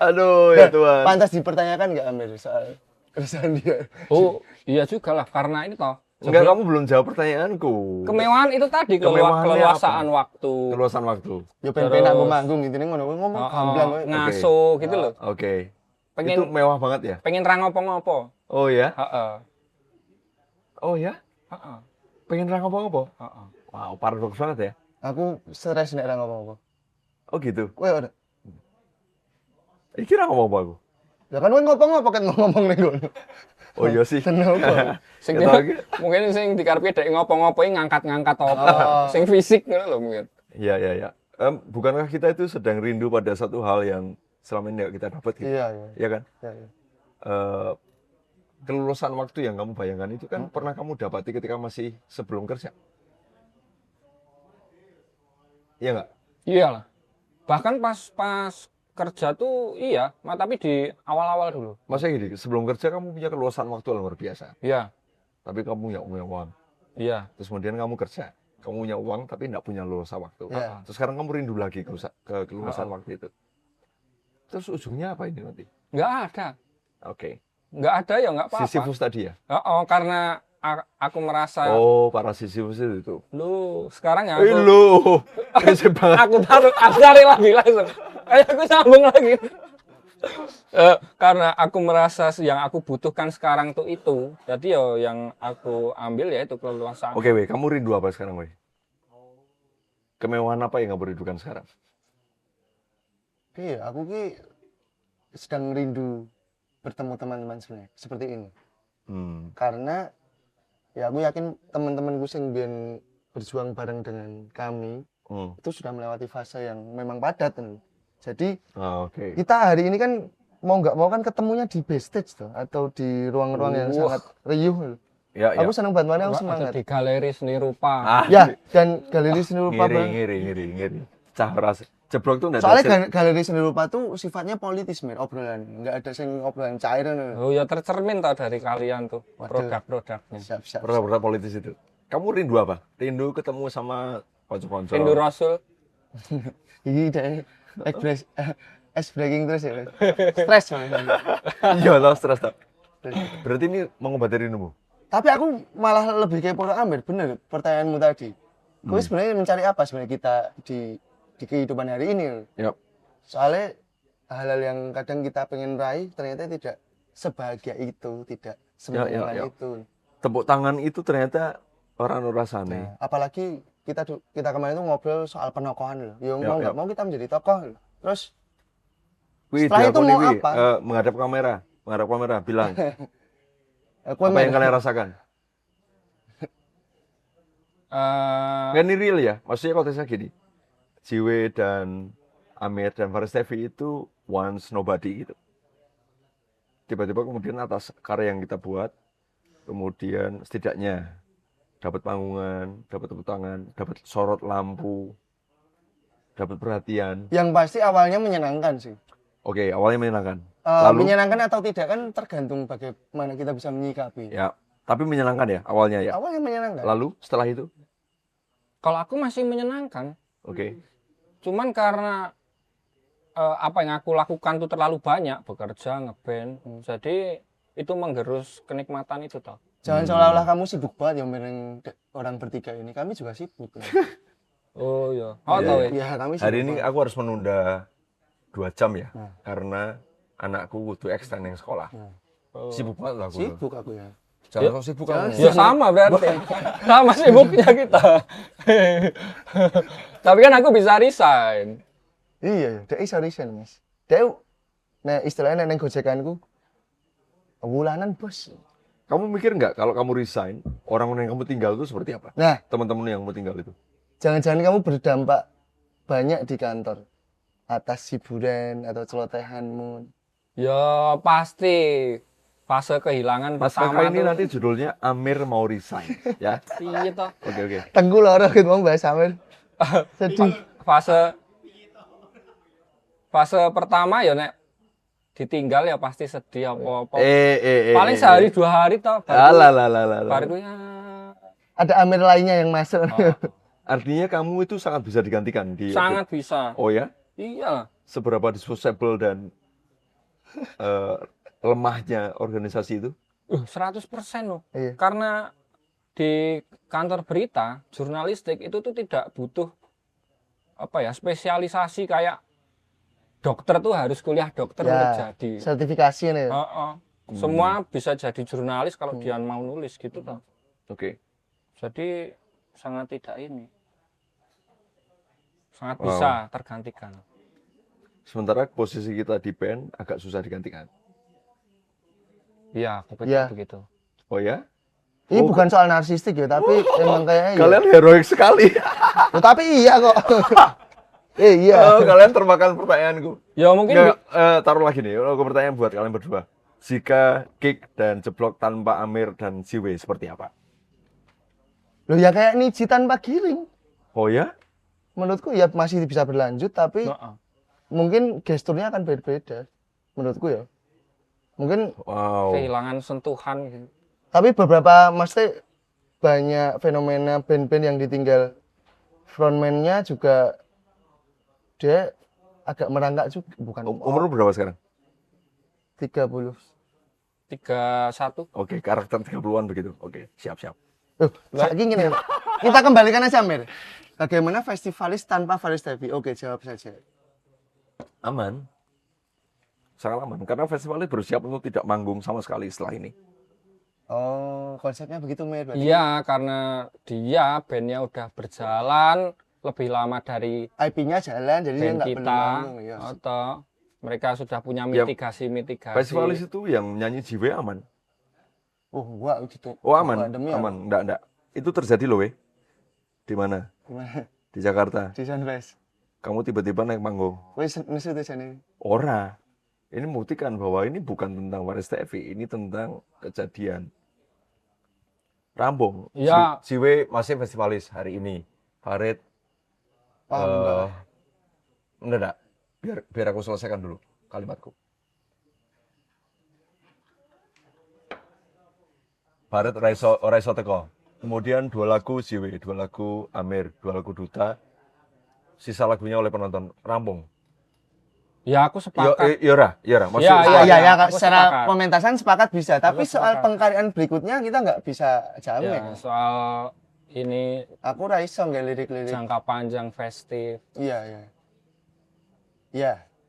S1: aduh ya Tuhan.
S2: Pantas dipertanyakan nggak Amir soal keresahan dia?
S3: Oh iya juga lah, karena ini toh
S1: Enggak, kamu belum jawab pertanyaanku.
S3: kemewahan itu tadi,
S1: Kemewahannya
S3: keleluasaan
S1: apa?
S3: waktu,
S1: Keluasan waktu.
S2: Ya pengen aku manggung gitu nih ngomong gamblang we.
S3: ngaso gitu loh,
S1: Oke.
S3: pengen
S1: Itu mewah banget ya?
S3: pengen ra ngopo-ngopo.
S1: Oh ya?
S3: Heeh.
S1: Oh ya?
S3: Heeh.
S1: Pengen ra ngopo-ngopo?
S3: Heeh.
S1: Wow, paradoks banget ya.
S2: Aku stres nek ra ngomong apa.
S1: Oh gitu.
S2: Kowe ora.
S1: Iki ra ngopo aku.
S2: Ya kan kowe ngopo-ngopo kan ngomong ning ngono.
S1: Oh iya sih.
S2: Tenang kok.
S3: Sing
S1: Kata lagi.
S3: mungkin sing dikarepe dek ngopo-ngopo ngangkat-ngangkat apa. Sing fisik ngono lho mungkin.
S1: Iya, iya, iya. Bukankah kita itu sedang rindu pada satu hal yang selama ini nggak kita dapat gitu?
S2: Iya, iya.
S1: Iya kan?
S2: Iya, iya.
S1: Kelulusan waktu yang kamu bayangkan itu kan pernah kamu dapati ketika masih sebelum kerja. Iya nggak?
S3: Iyalah. Bahkan pas kerja tuh iya, tapi di awal-awal dulu.
S1: Masa gini, sebelum kerja kamu punya keluasan waktu yang luar biasa.
S3: Iya.
S1: Tapi kamu nggak punya uang.
S3: Iya.
S1: Terus kemudian kamu kerja. Kamu punya uang tapi nggak punya luasa waktu.
S2: Iya.
S1: Terus sekarang kamu rindu lagi ke keluasan waktu itu. Terus ujungnya apa ini nanti?
S3: Nggak ada.
S1: Oke.
S3: Nggak ada ya nggak apa-apa.
S1: Sisyphus tadi ya?
S3: Karena aku merasa,
S1: Oh, para Sisyphus itu.
S3: lu sekarang ya
S1: Lu, kece banget.
S3: aku tarik lagi langsung. Aku sambung lagi. Karena aku merasa yang aku butuhkan sekarang tuh itu. Jadi ya yang aku ambil ya itu keleluasaan.
S1: Oke, weh, kamu rindu apa sekarang, weh? Kemewahan apa yang kamu rindukan sekarang?
S2: Iya, aku ki sedang rindu bertemu teman-teman sebenarnya seperti ini. Karena ya aku yakin teman-temanku sing biyen berjuang bareng dengan kami itu sudah melewati fase yang memang padat. Jadi
S1: Oke.
S2: kita hari ini kan mau nggak mau kan ketemunya di backstage tuh atau di ruang-ruang yang sangat riuh.
S1: Ya,
S2: Aku
S1: ya.
S2: senang bantuannya, aku
S3: Atau
S2: semangat.
S3: di galeri seni rupa.
S2: Ya, dan galeri seni rupa
S1: Ngiri. Cah ras. Jeblok tuh enggak
S2: soalnya galeri seni rupa tuh sifatnya politis, Mir, obrolan. Nggak ada sing obrolan cair.
S3: Oh ya tercermin tau dari kalian tuh
S2: Waduh.
S3: produk-produknya.
S2: Siap.
S1: Pernah politis itu. Kamu rindu apa? Rindu ketemu sama konco-konco.
S3: Rindu Rasul.
S2: Ini deh, ice breaking terus ya. Stres banget.
S1: Iya, tau stres tau. Berarti ini mengobati rindumu.
S2: Tapi aku malah lebih kepo ke Amir, bener pertanyaanmu tadi. Kowe sebenarnya mencari apa sebenarnya kita di kehidupan hari ini?
S1: Yap.
S2: Soalnya hal-hal yang kadang kita pengen raih ternyata tidak sebahagia itu, tidak semenyenangkan itu.
S1: Tepuk tangan itu ternyata orang rasane.
S2: Nah, apalagi kita kemarin tuh ngobrol soal penokohan loh. Ya mau nggak mau kita menjadi tokoh loh. Terus
S1: Wih,
S2: setelah itu mau apa?
S1: menghadap kamera, bilang
S2: Aku
S1: apa yang kalian rasakan. Kan ini real ya, maksudnya konteksnya gini. Jiwe dan Amir dan Faris Tevi itu once nobody gitu. Tiba-tiba kemudian atas karya yang kita buat, kemudian setidaknya dapat panggungan, dapat tepuk tangan, dapat sorot lampu, dapat perhatian.
S2: Yang pasti awalnya menyenangkan sih.
S1: Oke, awalnya menyenangkan.
S2: Menyenangkan atau tidak kan tergantung bagaimana kita bisa menyikapi.
S1: Ya, tapi menyenangkan ya awalnya ya.
S2: Awalnya menyenangkan.
S1: Lalu setelah itu,
S3: Kalau aku masih menyenangkan.
S1: oke.
S3: Cuman karena apa yang aku lakukan tuh terlalu banyak, bekerja, ngeband. Jadi itu menggerus kenikmatan itu toh.
S2: Jangan seolah-olah kamu sibuk banget ya mireng orang bertiga ini. Kami juga sibuk.
S3: Oh iya.
S1: Iya,
S3: Tahu
S2: Ya, kami sibuk
S1: Hari ini
S2: banget.
S1: aku harus menunda 2 jam ya, karena anakku butuh extend yang sekolah. Sibuk banget lah aku.
S2: Sibuk aku ya.
S1: Jangan sok sibuk kamu.
S3: Ya sama berarti. Sama sibuknya kita. Tapi kan aku bisa resign.
S2: Iya, dia iso resign, Mas. Dia nah istilahnya neng gojekanku bulanan, Bos.
S1: Kamu mikir nggak kalau kamu resign, orang-orang yang kamu tinggal itu seperti apa?
S2: Nah,
S1: Teman-teman yang kamu tinggal itu.
S2: jangan-jangan kamu berdampak banyak di kantor atas hiburan atau celotehanmu.
S3: Ya pasti. fase kehilangan
S1: Mas
S3: pertama
S1: Kakak ini
S3: tuh.
S1: nanti judulnya Amir mau resign, ya.
S3: Iya toh.
S1: Oke.
S2: Tengku loro gitu mau bahas Amir. Sedih.
S3: Fase pertama ya nek ditinggal ya pasti sedih apa-apa.
S1: Eh.
S3: Paling sehari 2 hari toh
S1: Alah.
S3: baru ya.
S2: Ada Amir lainnya yang masuk.
S3: Oh,
S1: Artinya kamu itu sangat bisa digantikan di
S3: sangat bisa.
S1: Oh ya?
S3: Iya.
S1: Seberapa disposable dan eh, lemahnya organisasi itu?
S3: 100% loh.
S2: Iya.
S3: Karena di kantor berita, jurnalistik itu tuh tidak butuh spesialisasi kayak dokter tuh harus kuliah dokter untuk
S2: Ya,
S3: jadi.
S2: sertifikasi nih.
S3: Semua bisa jadi jurnalis kalau dia mau nulis gitu toh.
S1: Oke.
S3: Jadi sangat tidak ini. Sangat
S1: Wow.
S3: bisa tergantikan.
S1: Sementara posisi kita di band agak susah digantikan.
S3: Iya, aku pikir
S2: Iya.
S3: begitu.
S1: Oh ya?
S2: Ini bukan soal narsistik ya, tapi emang kayaknya
S1: Kalian heroik sekali.
S2: Ya, tapi iya kok. Iya.
S1: Kalian termakan pertanyaanku.
S3: Ya mungkin
S1: Nggak, taruh lagi nih, aku pertanyaan buat kalian berdua. Jika Kick dan Jeblok tanpa Amir dan Jiwe seperti apa?
S2: Loh ya kayak Niji tanpa Giring.
S1: Oh ya?
S2: Menurutku ya masih bisa berlanjut, tapi
S3: Heeh.
S2: mungkin gesturnya akan berbeda. Menurutku ya. Mungkin,
S1: Wow.
S3: kehilangan sentuhan gitu.
S2: tapi beberapa maksudnya banyak fenomena band-band yang ditinggal frontman-nya juga dia agak merangkak juga, bukan
S1: Umur berapa sekarang?
S2: 30.
S3: 31.
S1: Oke, karakter 30-an begitu. Oke, siap.
S2: Saiki gini, kita kembalikan aja Mir. Bagaimana festivalis tanpa Faris Devi? Oke, jawab saja.
S1: Aman. Sangat aman. Karena festivalnya bersiap untuk tidak manggung sama sekali setelah ini.
S2: Oh, konsepnya begitu Mir. Berarti
S3: Iya, karena dia bandnya udah berjalan lebih lama dari
S2: IP-nya jalan, jadi dia
S3: band
S2: nggak perlu
S3: kita.
S2: manggung. Ya.
S3: Atau mereka sudah punya
S1: Ya,
S3: mitigasi.
S1: Festivalis itu yang nyanyi Jiwe aman.
S2: Oh, gua gitu.
S1: Oh aman,
S2: Pandemi ya?
S1: aman. Enggak. Itu terjadi loh, weh. Di mana?
S2: Gimana?
S1: Di Jakarta.
S2: Di Sunrise.
S1: Kamu tiba-tiba naik panggung.
S2: Wes nesu tuh jane.
S1: Ora. Ini membuktikan bahwa ini bukan tentang Faris TV, ini tentang kejadian. Rambung.
S3: Ya.
S1: Jiwe masih festivalis hari ini. Farid enggak. Biar aku selesaikan dulu kalimatku. Farid ora iso teko. Kemudian 2 lagu Jiwe, 2 lagu Amir, 2 lagu Duta. Sisa lagunya oleh penonton rampung.
S3: Ya aku sepakat.
S1: Iya ora.
S3: Iya,
S2: Ya,
S3: aku
S2: secara
S3: sepakat.
S2: pementasan sepakat bisa, tapi
S3: Aku
S2: soal
S3: sepakat.
S2: pengkaryaan berikutnya kita nggak bisa
S3: Ya,
S2: jamin.
S3: soal ini
S2: Aku ra iso nggak lirik-lirik.
S3: jangka panjang festif.
S2: Iya.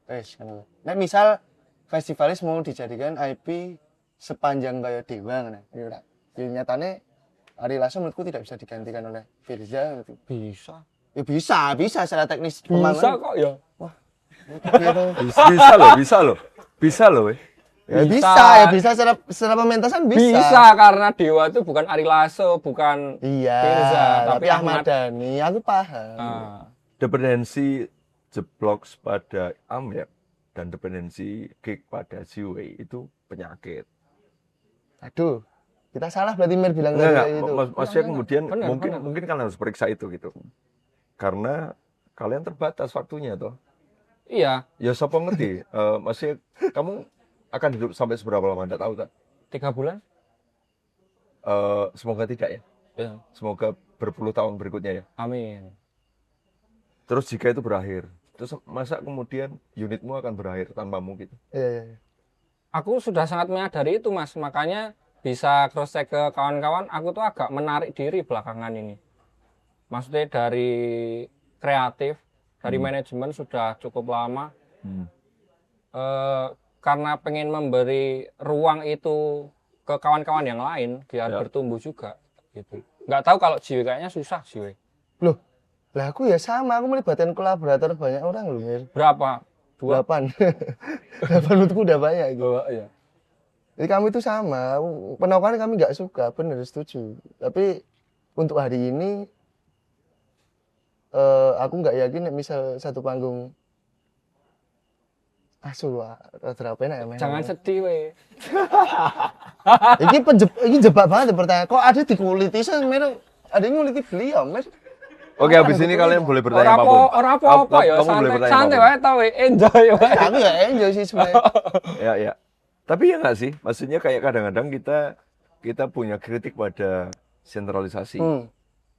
S2: Wes kan. Nah, misal festivalis mau dijadikan IP sepanjang kayak Dewa kan. Ya ora. Ya nyatane Ari Lasso menurutku tidak bisa digantikan oleh Firza gitu.
S3: Bisa.
S2: Ya bisa secara teknis
S3: Bisa
S2: pembangunan.
S3: kok ya.
S1: Bisa loh, weh.
S2: Ya bisa secara pementasan bisa.
S3: Bisa karena Dewa itu bukan Ari Lasso, bukan
S2: Iya,
S3: Firza,
S2: tapi Ahmad Dhani, aku paham.
S1: Dependensi Jeblok pada Amir dan dependensi Kick pada Jiwe itu penyakit.
S2: Aduh, kita salah berarti Mir bilang
S1: Enggak,
S2: tadi itu.
S1: maksudnya kemudian
S3: Benar.
S1: mungkin kalian harus periksa itu gitu. Karena kalian terbatas waktunya toh.
S3: Iya,
S1: Ya siapa ngerti, maksudnya kamu akan hidup sampai seberapa lama, enggak tahu tak?
S3: 3 bulan.
S1: Semoga tidak ya.
S3: Ya.
S1: Semoga berpuluh tahun berikutnya ya.
S3: Amin.
S1: Terus jika itu berakhir, terus masa kemudian unitmu akan berakhir tanpamu gitu?
S2: Iya.
S3: Aku sudah sangat menyadari itu, Mas. Makanya bisa cross check ke kawan-kawan, aku tuh agak menarik diri belakangan ini. Maksudnya dari kreatif, dari manajemen sudah cukup lama. Karena pengen memberi ruang itu ke kawan-kawan yang lain biar
S1: Ya.
S3: bertumbuh juga gitu. Nggak tahu kalau Jiwe kayaknya susah Jiwe.
S2: Loh, lah aku ya sama, aku melibatkan kolaborator banyak orang loh, Mir.
S3: Berapa? 2?
S2: 8. 8 menurutku udah banyak gitu.
S3: Iya.
S2: Jadi kami itu sama, penolakan kami nggak suka, bener setuju. Tapi untuk hari ini aku nggak yakin misal satu panggung Asu wah, rada enak ya.
S3: Jangan sedih we.
S2: Iki jebak banget ya pertanyaan. Kok ada dikuliti sih, Mer? Ada yang nguliti beliau, Mer.
S1: Oke, habis ini kalian boleh bertanya apapun.
S3: Ora apa-apa ya,
S1: Kamu boleh bertanya
S3: santai
S1: apapun.
S3: wae ta we, enjoy wae.
S2: Aku ya enjoy sih sebenarnya.
S1: Ya. Tapi ya nggak sih, maksudnya kayak kadang-kadang kita punya kritik pada sentralisasi,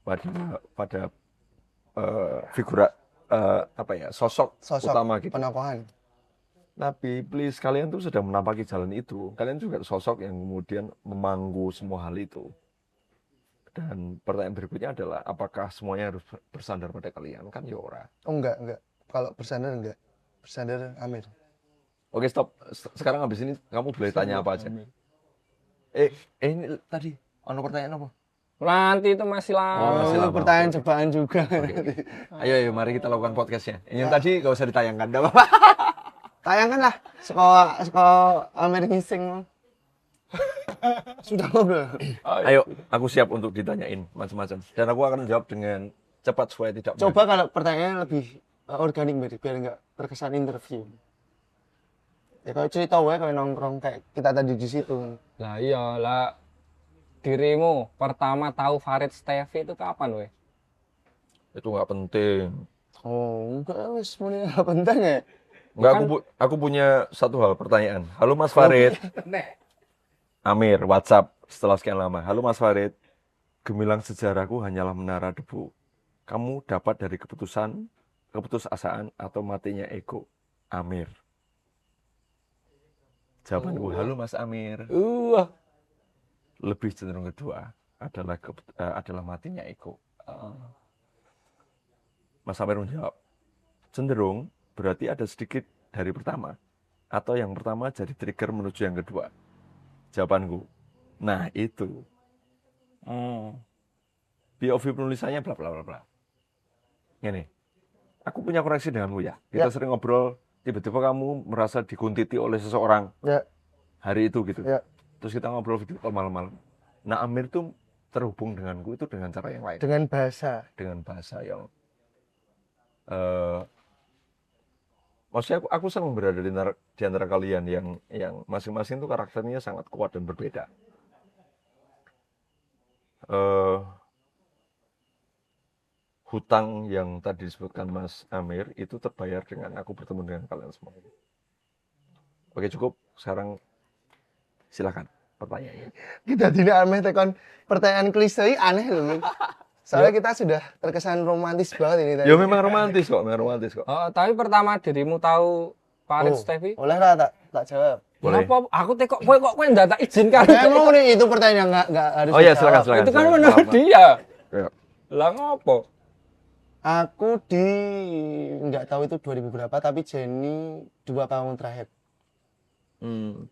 S1: pada figura sosok utama gitu.
S2: Penokohan.
S1: Tapi please kalian tuh sudah menampaki jalan itu. Kalian juga sosok yang kemudian memangku semua hal itu. Dan pertanyaan berikutnya adalah apakah semuanya harus bersandar pada kalian? Kan ya ora.
S2: Oh enggak. Kalau bersandar enggak. Bersandar Amir.
S1: Oke, stop. Sekarang habis ini kamu boleh tanya apa aja. Ini tadi ono pertanyaan apa?
S3: Nanti itu masih lama.
S1: masih lama.
S2: Pertanyaan jebakan juga.
S1: Oke. Ayo, mari kita lakukan podcastnya. Yang tadi gak usah ditayangkan, enggak apa-apa.
S2: Tayangkan lah. Sekolah Amir ngising. Sudah ngobrol.
S1: Ayo, aku siap untuk ditanyain macam-macam. Dan aku akan jawab dengan cepat supaya tidak
S2: Coba kalau pertanyaannya lebih organik biar nggak terkesan interview. Ya kalau cerita wae kalau nongkrong kayak kita tadi di situ.
S3: Lah iya lah. Dirimu pertama tahu Farid Stevi itu kapan we?
S1: itu nggak penting.
S2: Oh, enggak wis muni penting ya.
S1: Enggak, aku punya satu hal pertanyaan. Halo Mas Farid. Amir, WhatsApp setelah sekian lama. Halo Mas Farid. Gemilang sejarahku hanyalah menara debu. Kamu dapat dari keputusasaan atau matinya ego. Amir. Jawabanku, halo Mas Amir. Lebih cenderung kedua adalah matinya ego. Mas Amir menjawab, cenderung berarti ada sedikit dari pertama. Atau yang pertama jadi trigger menuju yang kedua. Jawabanku, nah itu. POV penulisannya bla bla bla bla. Ini, aku punya koneksi denganmu ya. Kita sering ngobrol, tiba-tiba kamu merasa dikuntiti oleh seseorang hari itu gitu. Terus kita ngobrol video call malam-malam. Nah Amir tuh terhubung denganku itu dengan cara yang lain.
S2: Dengan bahasa
S1: yang maksudnya aku senang berada di antara kalian yang masing-masing tuh karakternya sangat kuat dan berbeda. Hutang yang tadi disebutkan Mas Amir itu terbayar dengan aku bertemu dengan kalian semua. Oke, cukup. Sekarang silakan pertanyaannya.
S2: Kita tidak aneh tekan pertanyaan klise aneh loh. Soalnya kita sudah terkesan romantis banget ini tadi.
S1: Ya memang romantis kok.
S3: Oh, tapi pertama dirimu tahu Farid Stevi?
S2: Boleh lah tak jawab.
S1: Boleh.
S3: Kenapa? Aku kok enggak tak izinkan.
S2: Emang nih itu pertanyaan enggak harus.
S1: Oh iya,
S2: dijawab.
S1: silakan.
S3: Itu kan menurut dia.
S1: Ya.
S3: Lah ngopo?
S2: Aku nggak tahu itu 2000 berapa, tapi Jenny 2 tahun terakhir.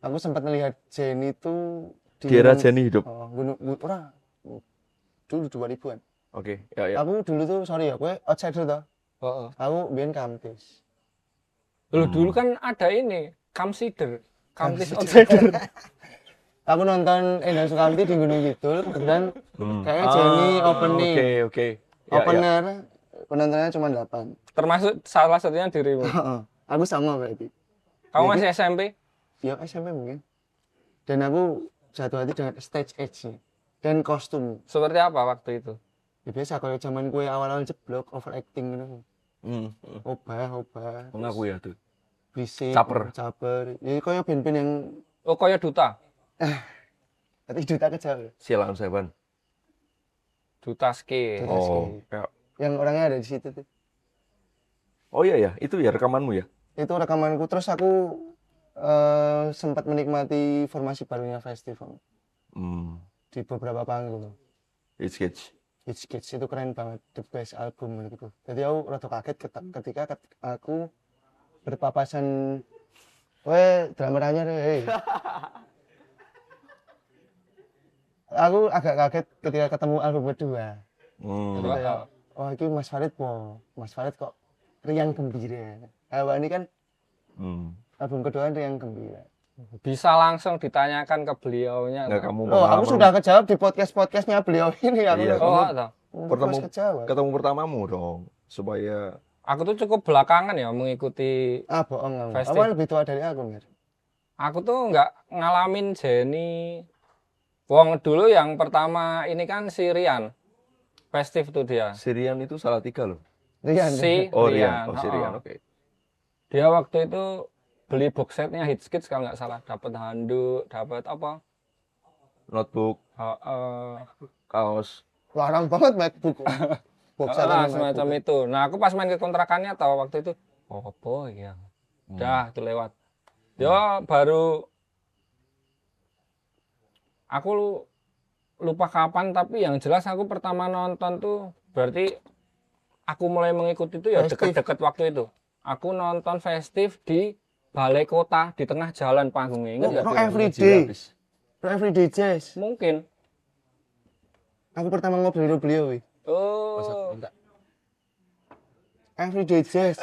S2: Aku sempat melihat Jenny itu
S1: di era Jenny hidup.
S2: Gunung dulu 2000-an.
S1: Oke, ya.
S2: Aku dulu tuh sorry ya, gue outsider toh. Aku biyen kamtis.
S3: Dulu kan ada ini, kamsider. Kamtis outsider.
S2: Aku nonton Endang Sukamti di Gunung Kidul, kemudian kayaknya Jenny opening.
S1: Oke.
S2: Opener, penontonnya cuma 8.
S3: Termasuk salah satunya dirimu.
S2: Aku sama berarti.
S3: Kamu masih SMP?
S2: Ya SMP mungkin. Dan aku jatuh hati dengan stage edge-nya dan kostum.
S3: Seperti apa waktu itu?
S2: Ya biasa kalau zaman gue awal-awal jeblok overacting gitu. Obah.
S1: Mengaku ya tuh.
S2: Bisik,
S1: Caper.
S2: Ya kayak band-band yang
S3: Kaya Duta.
S2: tapi Duta Kejawen.
S1: Silakan Seban.
S3: Duta Ski.
S1: Ya.
S2: Yang orangnya ada di situ tuh.
S1: Oh iya, itu ya rekamanmu ya?
S2: Itu rekamanku, terus aku sempat menikmati formasi barunya festival. Di beberapa panggung.
S1: It's Kids
S2: itu keren banget, the best album gitu. Jadi aku rada kaget ketika aku berpapasan, drummer anyar hei. Aku agak kaget ketika ketemu album kedua. Ini Mas Farid kok riang gembira. Ini kan album kedua kan riang gembira.
S3: Bisa langsung ditanyakan ke beliaunya.
S1: Nggak, kamu
S2: aku sudah kejawab di podcastnya beliau ini. Aku
S1: Iya,
S3: kejawab.
S1: ketemu pertamamu dong, supaya
S3: Aku tuh cukup belakangan ya mengikuti.
S2: Bohong kamu.
S3: Festive.
S2: Kamu lebih tua dari aku, Mir.
S3: Aku tuh nggak ngalamin Jenny. Wong dulu yang pertama ini kan si Rian. Festive tuh dia.
S1: Sirian itu salah tiga loh.
S2: Rian.
S3: Si
S1: Oh
S3: Rian.
S1: Rian, oh si Rian,
S3: Oh.
S1: oke.
S3: Dia waktu itu beli box setnya Hits Kids kalau nggak salah. Dapat handuk, dapat apa?
S1: Notebook, kaos.
S2: Larang banget MacBook. Box sama
S3: Semacam
S2: MacBook.
S3: itu. Nah, aku pas main ke kontrakannya tahu waktu itu, oh apa ya. Udah, itu lewat. Ya baru aku lupa kapan, tapi yang jelas aku pertama nonton tuh berarti aku mulai mengikuti itu ya
S2: Festive.
S3: deket-deket waktu itu. Aku nonton Festive di Balai Kota di tengah jalan panggungnya. Ingat nggak?
S2: Rock
S3: tuh?
S2: Everyday. Rock Everyday Jazz.
S3: Mungkin.
S2: Aku pertama ngobrol beliau, wi.
S3: Oh.
S2: Everyday Jazz.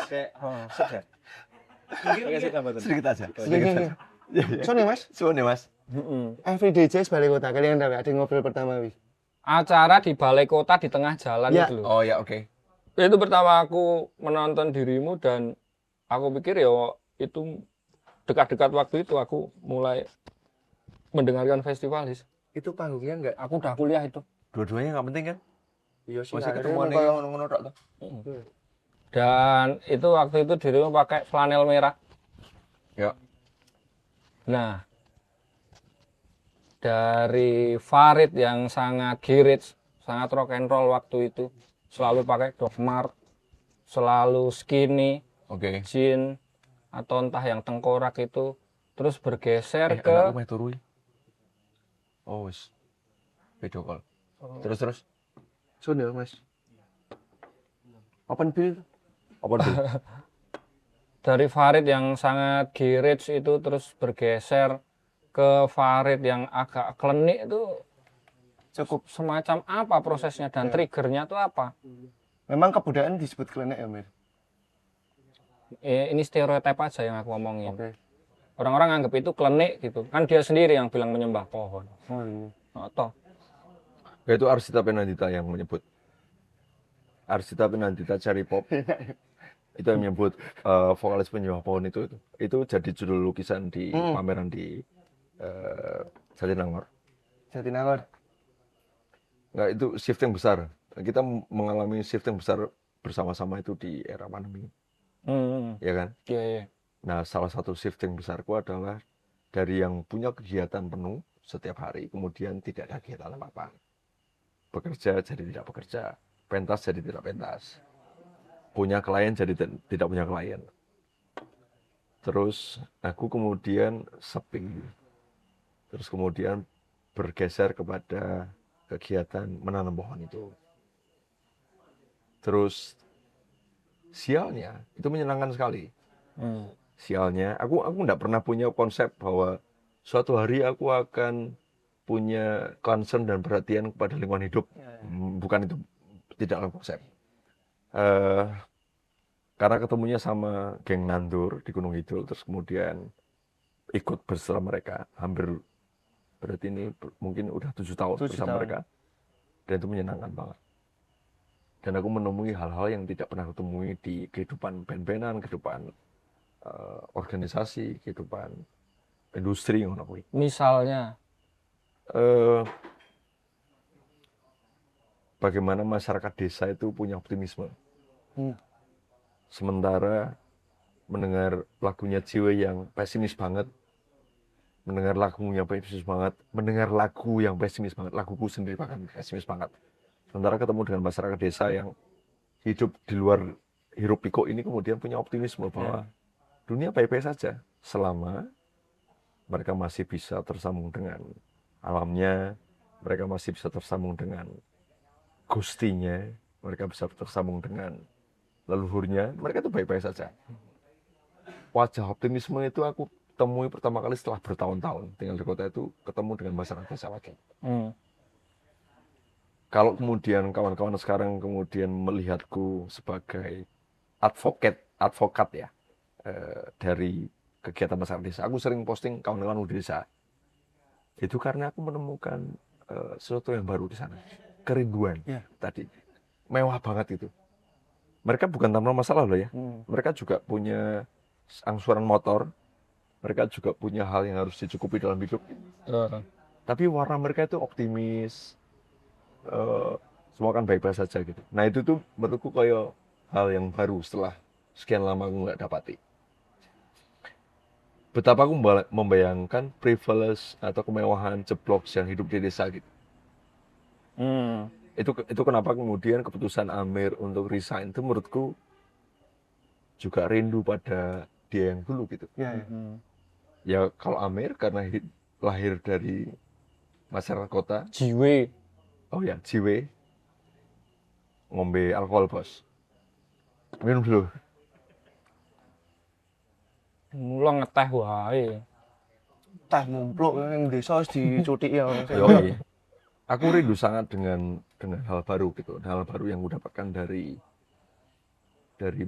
S1: Sedikit aja.
S2: Sedikit. Soalnya Mas,
S1: Suwun ya Mas.
S2: Everyday Jazz Balai Kota. Kalian tahu ada ngobrol pertama, wi.
S3: Acara di Balai Kota di tengah jalan
S2: Ya.
S3: itu loh.
S1: Oh ya oke.
S3: Itu pertama aku menonton dirimu dan aku pikir ya itu dekat-dekat waktu itu aku mulai mendengarkan festivalis.
S2: Itu panggungnya enggak?
S3: Aku udah kuliah itu.
S1: Dua-duanya nggak penting kan?
S2: Iya sih.
S1: Masih
S2: ada
S1: ketemuan
S2: yang
S1: yang ngono-ngono tok tuh.
S3: Dan itu waktu itu dirimu pakai flanel merah.
S1: Ya.
S3: Nah, dari Farid yang sangat girit, sangat rock and roll waktu itu, selalu pakai Doc Mart, selalu skinny,
S1: Oke.
S3: jean, atau entah yang tengkorak itu, terus bergeser ke
S1: Anakku meh turu. Oh wis. Video call. Terus.
S2: Sun ya, Mas. Open bill.
S1: Apa tuh?
S3: dari Farid yang sangat girit itu terus bergeser ke Farid yang agak klenik itu cukup semacam apa prosesnya dan triggernya itu apa?
S2: Memang kebudayaan disebut klenik ya, Mir?
S3: Ini stereotip aja yang aku ngomongin.
S2: Oke.
S3: Orang-orang anggap itu klenik gitu. Kan dia sendiri yang bilang menyembah pohon.
S2: Oh iya.
S3: Toh.
S1: Itu Arsita Penandita yang menyebut. Arsita Penandita Cherry Pop. Itu yang menyebut vokalis penyembah pohon itu jadi judul lukisan di pameran di Jatinangor.
S2: Jatinangor.
S1: Nggak, itu shifting besar. Kita mengalami shifting besar bersama-sama itu di era pandemi. Ya kan?
S3: Iya, iya.
S1: Nah, salah satu shifting besarku adalah dari yang punya kegiatan penuh setiap hari, kemudian tidak ada kegiatan apa-apa. Bekerja jadi tidak bekerja, pentas jadi tidak pentas. Punya klien jadi tidak punya klien. Terus aku kemudian sepi. Terus kemudian bergeser kepada kegiatan menanam pohon itu. Terus sialnya itu menyenangkan sekali. Sialnya aku enggak pernah punya konsep bahwa suatu hari aku akan punya concern dan perhatian kepada lingkungan hidup. Bukan itu, tidaklah konsep. Karena ketemunya sama geng Nandur di Gunung Kidul, terus kemudian ikut bersama mereka, hampir berarti ini mungkin udah 7 tahun bersama mereka, dan itu menyenangkan banget. Dan aku menemui hal-hal yang tidak pernah aku temui di kehidupan band-bandan, kehidupan organisasi, kehidupan industri yang aku.
S3: Misalnya,
S1: bagaimana masyarakat desa itu punya optimisme. Sementara mendengar lagunya Jiwe yang pesimis banget, mendengar lagu yang pesimis banget, laguku sendiri bahkan pesimis banget. Sementara ketemu dengan masyarakat desa yang hidup di luar hiruk pikuk ini kemudian punya optimisme bahwa dunia baik-baik saja selama mereka masih bisa tersambung dengan alamnya, mereka masih bisa tersambung dengan gustinya, mereka bisa tersambung dengan leluhurnya, mereka itu baik-baik saja. Wajah optimisme itu aku temui pertama kali setelah bertahun-tahun tinggal di kota itu, ketemu dengan masyarakat desa lagi. Kalau kemudian kawan-kawan sekarang kemudian melihatku sebagai advokat ya dari kegiatan masyarakat desa, aku sering posting kawan-kawan di desa. Itu karena aku menemukan sesuatu yang baru di sana, kerinduan tadi, mewah banget itu. mereka bukan tanpa masalah loh ya. Mereka juga punya angsuran motor, mereka juga punya hal yang harus dicukupi dalam hidup. Tapi warna mereka itu optimis, semua kan baik-baik saja gitu. Nah itu tuh menurutku kayak hal yang baru setelah sekian lama aku nggak dapati. Betapa aku membayangkan privilege atau kemewahan jeblok yang hidup di desa gitu. Itu kenapa kemudian keputusan Amir untuk resign itu menurutku juga rindu pada dia yang dulu gitu. Ya kalau Amir karena lahir dari masyarakat kota.
S3: Jiwe.
S1: Oh ya, jiwe. Ngombe alkohol bos. Minum dulu.
S3: Mula ngeteh wae.
S2: Teh mumpluk yang desa harus dicuti ya.
S1: Yoi. Aku rindu sangat dengan hal baru gitu. Hal baru yang aku dapatkan dari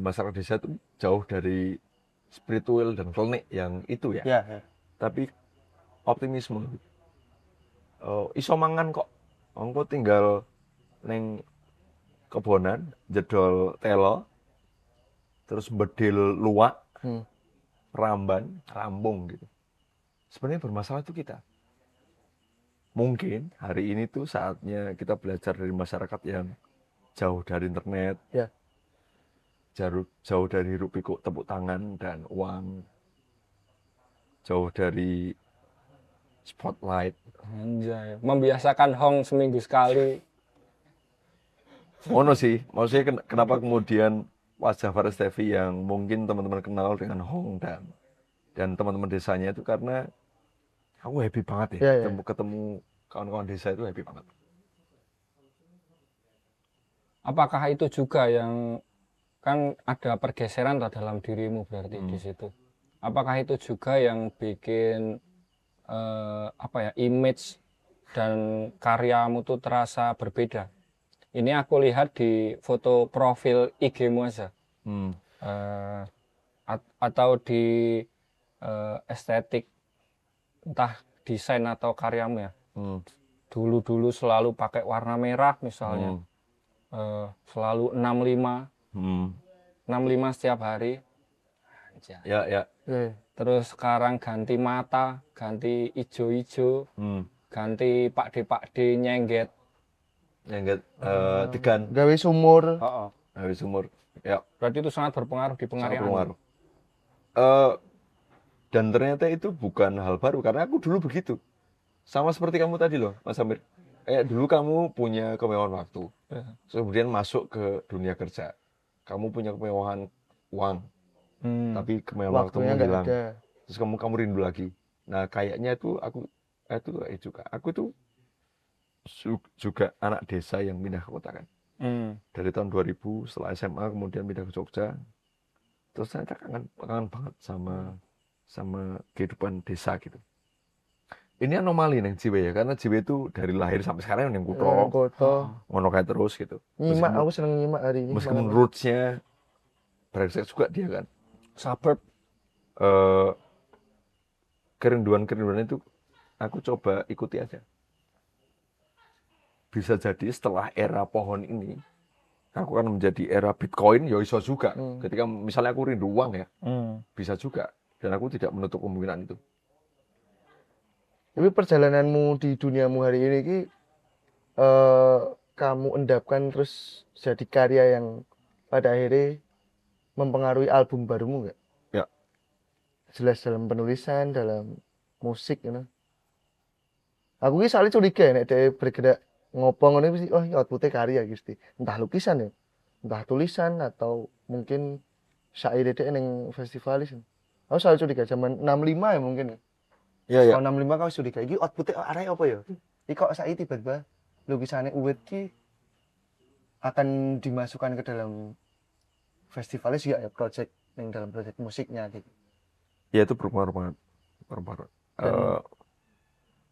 S1: masyarakat desa itu jauh dari spiritual dan klinik yang itu ya. Tapi optimisme. Iso mangan kok. Engko tinggal neng kebonan, jedol telo, terus bedil luwak, ramban, rambung gitu. Sebenarnya bermasalah itu kita. Mungkin hari ini tuh saatnya kita belajar dari masyarakat yang jauh dari internet, jauh dari hiruk pikuk tepuk tangan dan uang, jauh dari spotlight.
S3: Anjay, membiasakan hong seminggu sekali.
S1: Ono sih, maksudnya kenapa kemudian wajah Faris Tevi yang mungkin teman-teman kenal dengan Hong dan teman-teman desanya itu karena aku happy banget ya, ketemu kawan-kawan desa itu happy banget.
S3: Apakah itu juga yang kan ada pergeseran dalam dirimu berarti di situ? Apakah itu juga yang bikin image dan karyamu tuh terasa berbeda? Ini aku lihat di foto profil IG-mu aja. Atau di estetik, entah desain atau karyamu ya. Dulu-dulu selalu pakai warna merah misalnya. Selalu 65 setiap hari.
S1: Ya.
S3: Terus sekarang ganti mata, ganti ijo-ijo, ganti pakde-pakde nyengget.
S1: Degan.
S2: Gawe sumur.
S1: Gawe sumur. Ya.
S3: Berarti itu sangat berpengaruh di pengarian.
S1: Dan ternyata itu bukan hal baru karena aku dulu begitu. Sama seperti kamu tadi loh, Mas Amir. Dulu kamu punya kemewahan waktu. Kemudian masuk ke dunia kerja. Kamu punya kemewahan uang. Tapi kemewahan waktumu hilang. Terus kamu rindu lagi. Nah, kayaknya itu aku tuh juga anak desa yang pindah ke kota kan. Dari tahun 2000 setelah SMA kemudian pindah ke Jogja. Terus saya kangen banget sama kehidupan desa gitu. Ini anomali neng Jiwe ya, karena Jiwe itu dari lahir sampai sekarang yang kutho. Ngono kayak terus gitu.
S2: Nyimak, aku seneng nyimak hari ini.
S1: Meskipun roots-nya brengsek juga dia kan.
S3: Suburb.
S1: Kerinduan itu aku coba ikuti aja. Bisa jadi setelah era pohon ini, aku akan menjadi era Bitcoin, ya iso juga. Ketika misalnya aku rindu uang ya, bisa juga. Dan aku tidak menutup kemungkinan itu.
S2: Tapi perjalananmu di duniamu hari ini ki, kamu endapkan terus jadi karya yang pada akhirnya mempengaruhi album barumu nggak?
S1: Ya.
S2: Jelas dalam penulisan, dalam musik, you know. Aku ki soalnya curiga ya, nek dia bergerak ngopong ini, oh ya outputnya karya gitu. Entah lukisan ya, entah tulisan atau mungkin syair dia neng festivalis. Aku selalu curiga zaman 65 ya mungkin ya.
S1: Iya.
S2: Kalau 65 kau sudah kayak gitu, outputnya arahnya apa ya? Ini kok saya tiba-tiba lukisannya Uwit ki akan dimasukkan ke dalam festivalis ya project yang dalam project musiknya gitu.
S1: Ya itu berpengaruh banget.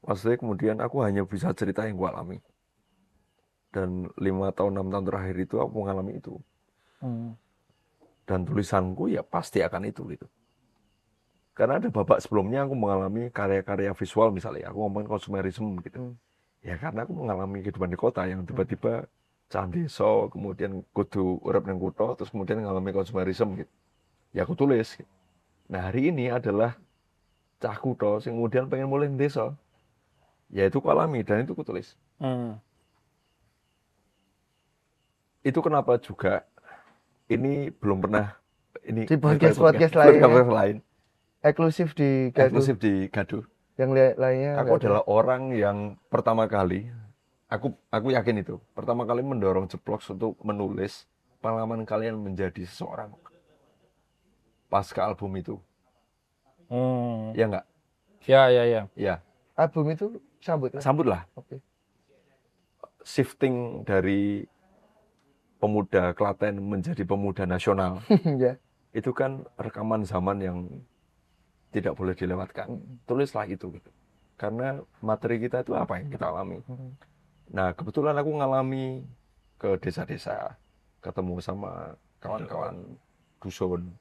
S1: Maksudnya kemudian aku hanya bisa cerita yang gua alami. Dan 5 tahun 6 tahun terakhir itu aku mengalami itu. Dan tulisanku ya pasti akan itu gitu. Karena ada babak sebelumnya aku mengalami karya-karya visual misalnya, aku ngomongin konsumerisme gitu. Ya karena aku mengalami kehidupan di kota yang tiba-tiba cah desa, kemudian kudu urip ning kutha, terus kemudian ngalami konsumerisme gitu. Ya aku tulis. Gitu. Nah hari ini adalah cah kutha sing kemudian pengen mulai ning desa. Ya itu ku alami dan itu ku tulis. Itu kenapa juga ini belum pernah ini
S2: Di podcast lain ya.
S1: lain
S2: Eksklusif di Gaduh.
S1: eksklusif di Gaduh.
S2: Yang lainnya
S1: Aku
S2: nggak ada.
S1: adalah orang yang pertama kali, aku yakin itu, pertama kali mendorong Jeploks untuk menulis pengalaman kalian menjadi seseorang pasca album itu. Ya enggak?
S3: Ya.
S1: Ya,
S2: Album itu sambut.
S1: sambutlah.
S2: Oke.
S1: Shifting dari pemuda Klaten menjadi pemuda nasional.
S2: Ya.
S1: Itu kan rekaman zaman yang tidak boleh dilewatkan. Tulislah itu gitu. Karena materi kita itu apa yang kita alami. Nah, kebetulan aku ngalami ke desa-desa, ketemu sama kawan-kawan dusun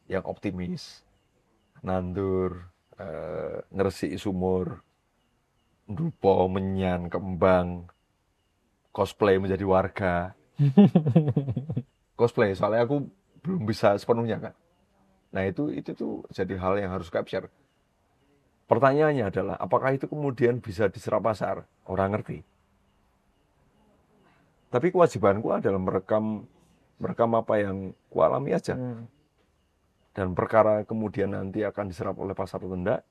S1: yang optimis, nandur, ngresiki sumur, ndupa, menyan, kembang, cosplay menjadi warga. Cosplay, soalnya aku belum bisa sepenuhnya kan. Nah itu tuh jadi hal yang harus capture. Pertanyaannya adalah, apakah itu kemudian bisa diserap pasar? Orang ngerti. Tapi kewajibanku adalah merekam apa yang kualami aja. Dan perkara kemudian nanti akan diserap oleh pasar atau tidak,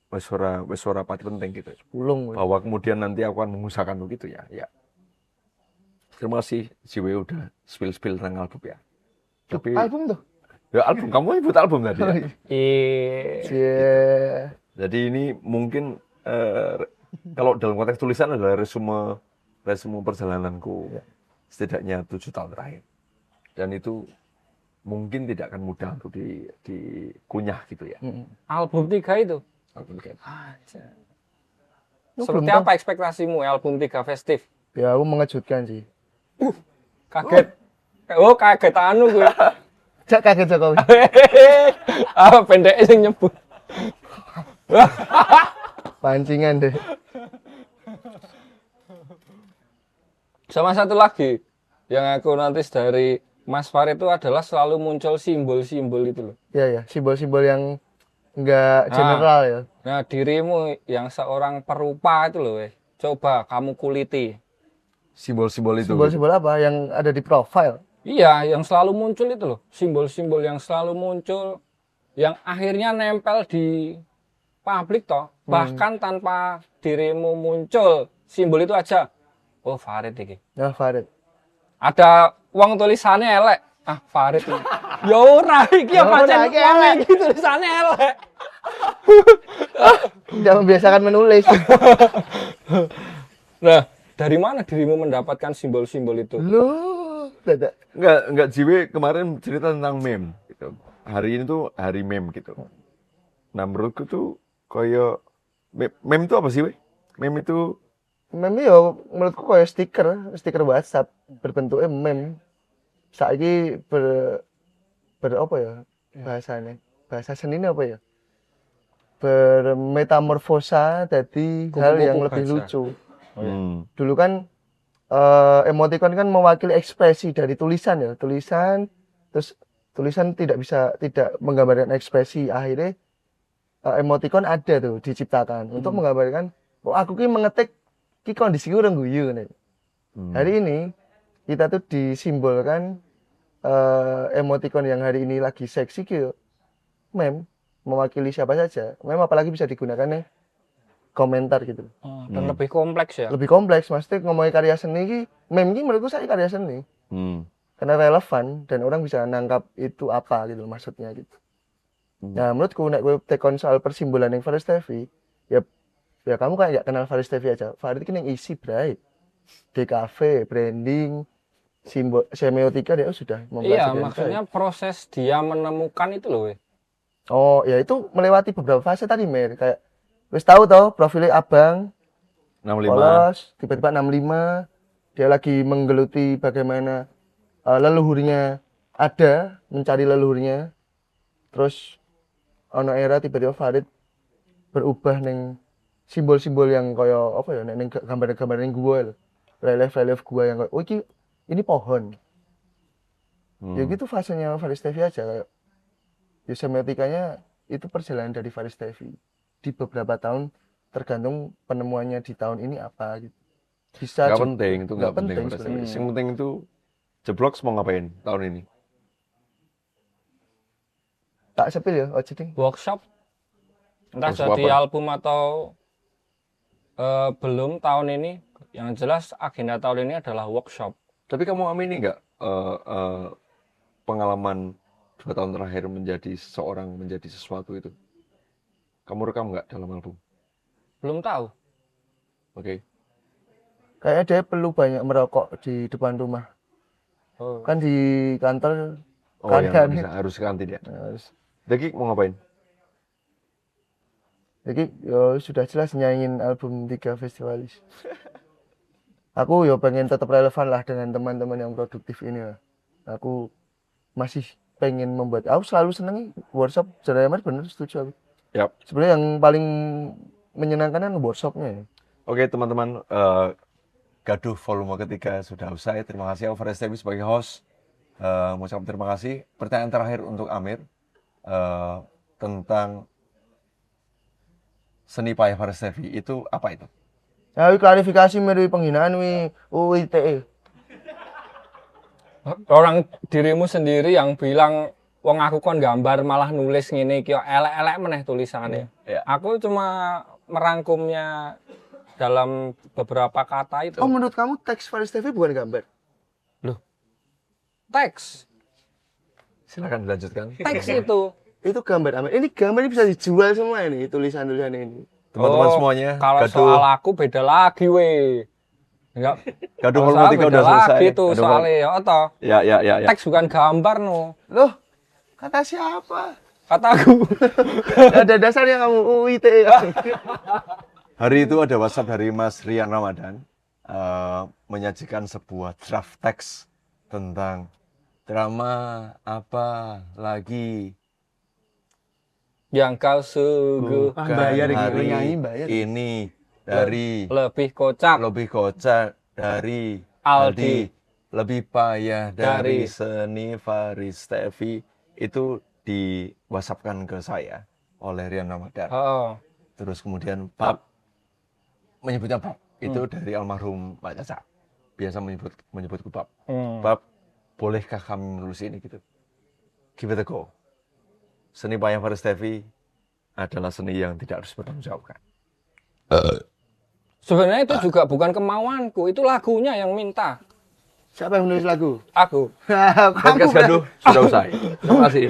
S1: wes ora pati penting gitu.
S2: Ulung.
S1: Bahwa kemudian nanti aku akan mengusahakan begitu ya. Ya. Terima kasih JW udah spill tentang album ya. Tapi
S2: Album tuh.
S1: ya album, kamu nyebut album tadi ya.
S2: Yeah.
S1: Jadi ini mungkin kalau dalam konteks tulisan adalah resume perjalananku setidaknya 7 tahun terakhir. Dan itu mungkin tidak akan mudah untuk dikunyah gitu ya.
S3: Album 3 itu.
S1: Album 3.
S3: Seperti apa ekspektasimu album 3 festif?
S2: Ya aku mengejutkan sih.
S3: Kaget. Oh, kaget anu gue.
S2: Cak kaget Jokowi.
S3: Pendek yang nyebut.
S2: Pancingan deh.
S3: Sama satu lagi yang aku notice dari Mas Farid itu adalah selalu muncul simbol-simbol itu loh.
S2: Iya ya, simbol-simbol yang enggak general ya.
S3: Nah, dirimu yang seorang perupa itu loh, weh. Coba kamu kuliti.
S1: Simbol-simbol itu.
S2: Simbol-simbol apa yang ada di profile?
S3: Iya, yang selalu muncul itu loh. Simbol-simbol yang selalu muncul yang akhirnya nempel di publik toh. Bahkan tanpa dirimu muncul, simbol itu aja. Oh, Farid iki.
S2: Ya Farid.
S3: Ada uang tulisannya elek. Ah, Farid. Ya ora iki ya pancen wong iki tulisannya elek.
S2: Tidak membiasakan menulis.
S3: Nah, dari mana dirimu mendapatkan simbol-simbol itu?
S2: Loh, tidak.
S1: Enggak JW kemarin cerita tentang meme gitu. Hari ini tuh hari meme gitu. Nah, menurutku tuh koyo meme itu apa sih, we? Meme itu
S2: Meme yo menurutku kayak stiker WhatsApp berbentuknya meme. Saiki ber apa ya bahasanya? Bahasa seninya apa ya? Bermetamorfosa jadi hal yang lebih lucu. Dulu kan emoticon kan mewakili ekspresi dari tulisan ya. Terus tulisan tidak menggambarkan ekspresi. Akhirnya emoticon ada tuh diciptakan untuk menggambarkan oh aku ki mengetik ki kondisiku urung guyu nih. Hari ini kita tuh disimbolkan emoticon yang hari ini lagi seksi ki meme mewakili siapa saja. Meme apalagi bisa digunakan nih komentar gitu.
S3: Dan lebih kompleks ya.
S2: Lebih kompleks, maksudnya ngomongin karya seni ki meme ki menurutku saya karya seni. Karena relevan dan orang bisa nangkap itu apa gitu maksudnya gitu. Nah, menurutku nek kowe tekon soal persimbolan yang Faris TV, ya kamu kayak gak kenal Faris TV aja. Faris ini yang isi bray. DKV, branding, simbol semiotika dia sudah
S3: Iya, maksudnya proses dia menemukan itu loh, we.
S2: Oh, ya itu melewati beberapa fase tadi, Mer. Kayak wis tahu toh profilnya Abang
S1: 65.
S2: polos, tiba-tiba 65. Dia lagi menggeluti bagaimana leluhurnya ada, mencari leluhurnya. Terus ono era tiba-tiba Farid berubah neng simbol-simbol yang kaya apa ya neng gambar-gambar neng gua lho. relief gua yang kayak, oh ini pohon. Ya gitu fasenya Faris Tevi aja kayak. Ya semiotikanya itu perjalanan dari Faris Tevi di beberapa tahun tergantung penemuannya di tahun ini apa gitu. Bisa
S1: Nggak penting, itu nggak penting.
S2: sebenarnya.
S1: Yang penting itu Jeblok mau ngapain tahun ini?
S2: Tak sepil ya, oh jadi
S3: Workshop entah
S1: Workshop
S3: jadi
S1: apa?
S3: album atau belum tahun ini, yang jelas agenda tahun ini adalah workshop.
S1: Tapi kamu amini nggak pengalaman 2 tahun terakhir menjadi seseorang, menjadi sesuatu itu? Kamu rekam nggak dalam album?
S3: Belum tahu.
S1: Oke.
S2: kayaknya dia perlu banyak merokok di depan rumah.
S3: Oh.
S2: Kan di kantor
S1: Oh
S2: kan
S1: yang
S2: kan.
S1: nggak bisa, harus ke kantin ya.
S2: Harus.
S1: Deki mau ngapain?
S2: Jadi ya sudah jelas nyanyiin album 3 festivalis. Aku ya pengen tetap relevan lah dengan teman-teman yang produktif ini lah. Aku masih pengen membuat. Aku selalu seneng workshop. Jadi bener setuju aku.
S1: Yap.
S2: Sebenarnya yang paling menyenangkan kan workshopnya ya.
S1: Oke teman-teman, Gaduh volume ketiga sudah usai. Terima kasih Faris Tevi sebagai host. Mengucapkan terima kasih. Pertanyaan terakhir untuk Amir tentang seni payah Faris Tevi itu apa itu?
S2: Nah, klarifikasi melalui penghinaan UITE.
S3: Orang dirimu sendiri yang bilang wong aku kon gambar malah nulis ngene iki elek-elek meneh tulisannya.
S1: Ya.
S3: Aku cuma merangkumnya dalam beberapa kata itu.
S2: Oh, menurut kamu teks Faris Tevi bukan gambar?
S3: Teks.
S1: Silakan dilanjutkan.
S3: Teks itu.
S2: Itu gambar Amir. Ini gambar ini bisa dijual semua ini, tulisan-tulisan ini.
S1: Teman-teman
S3: Oh,
S1: semuanya,
S3: kalau soal aku beda lagi we. Enggak.
S1: Gaduh
S3: Kalau
S1: volume
S3: soal
S1: 3
S3: beda
S1: udah selesai.
S3: lagi tuh
S1: Gaduh
S3: soalnya ya toh.
S1: Ya.
S3: Teks bukan gambar no.
S2: Loh, kata siapa?
S3: Kataku.
S2: Ada dasarnya kamu UITE.
S1: Hari itu ada WhatsApp dari Mas Rian Ramadan menyajikan sebuah draft teks tentang drama apa lagi
S3: Yang kau sungguh
S2: bayar ini,
S1: hari
S2: nyanyi bayar.
S1: ini dari
S3: lebih kocak.
S1: lebih kocak dari
S3: Aldi.
S1: lebih payah dari
S3: Dari.
S1: seni Faris Tevi. Itu di WhatsApp-kan ke saya oleh Rian Ramadan.
S3: Oh.
S1: Terus kemudian Bab menyebutnya Bab itu dari almarhum Pak Caca. Biasa menyebutku Bab. Bab, bolehkah kami menulis ini gitu? Give it a go. Seni payah Faris Tevi adalah seni yang tidak harus bertanggung jawabkan.
S3: Sebenarnya itu juga bukan kemauanku, itu lagunya yang minta.
S2: Siapa yang menulis lagu?
S3: Aku.
S2: Kamu
S1: Podcast Gaduh sudah usai. Terima kasih.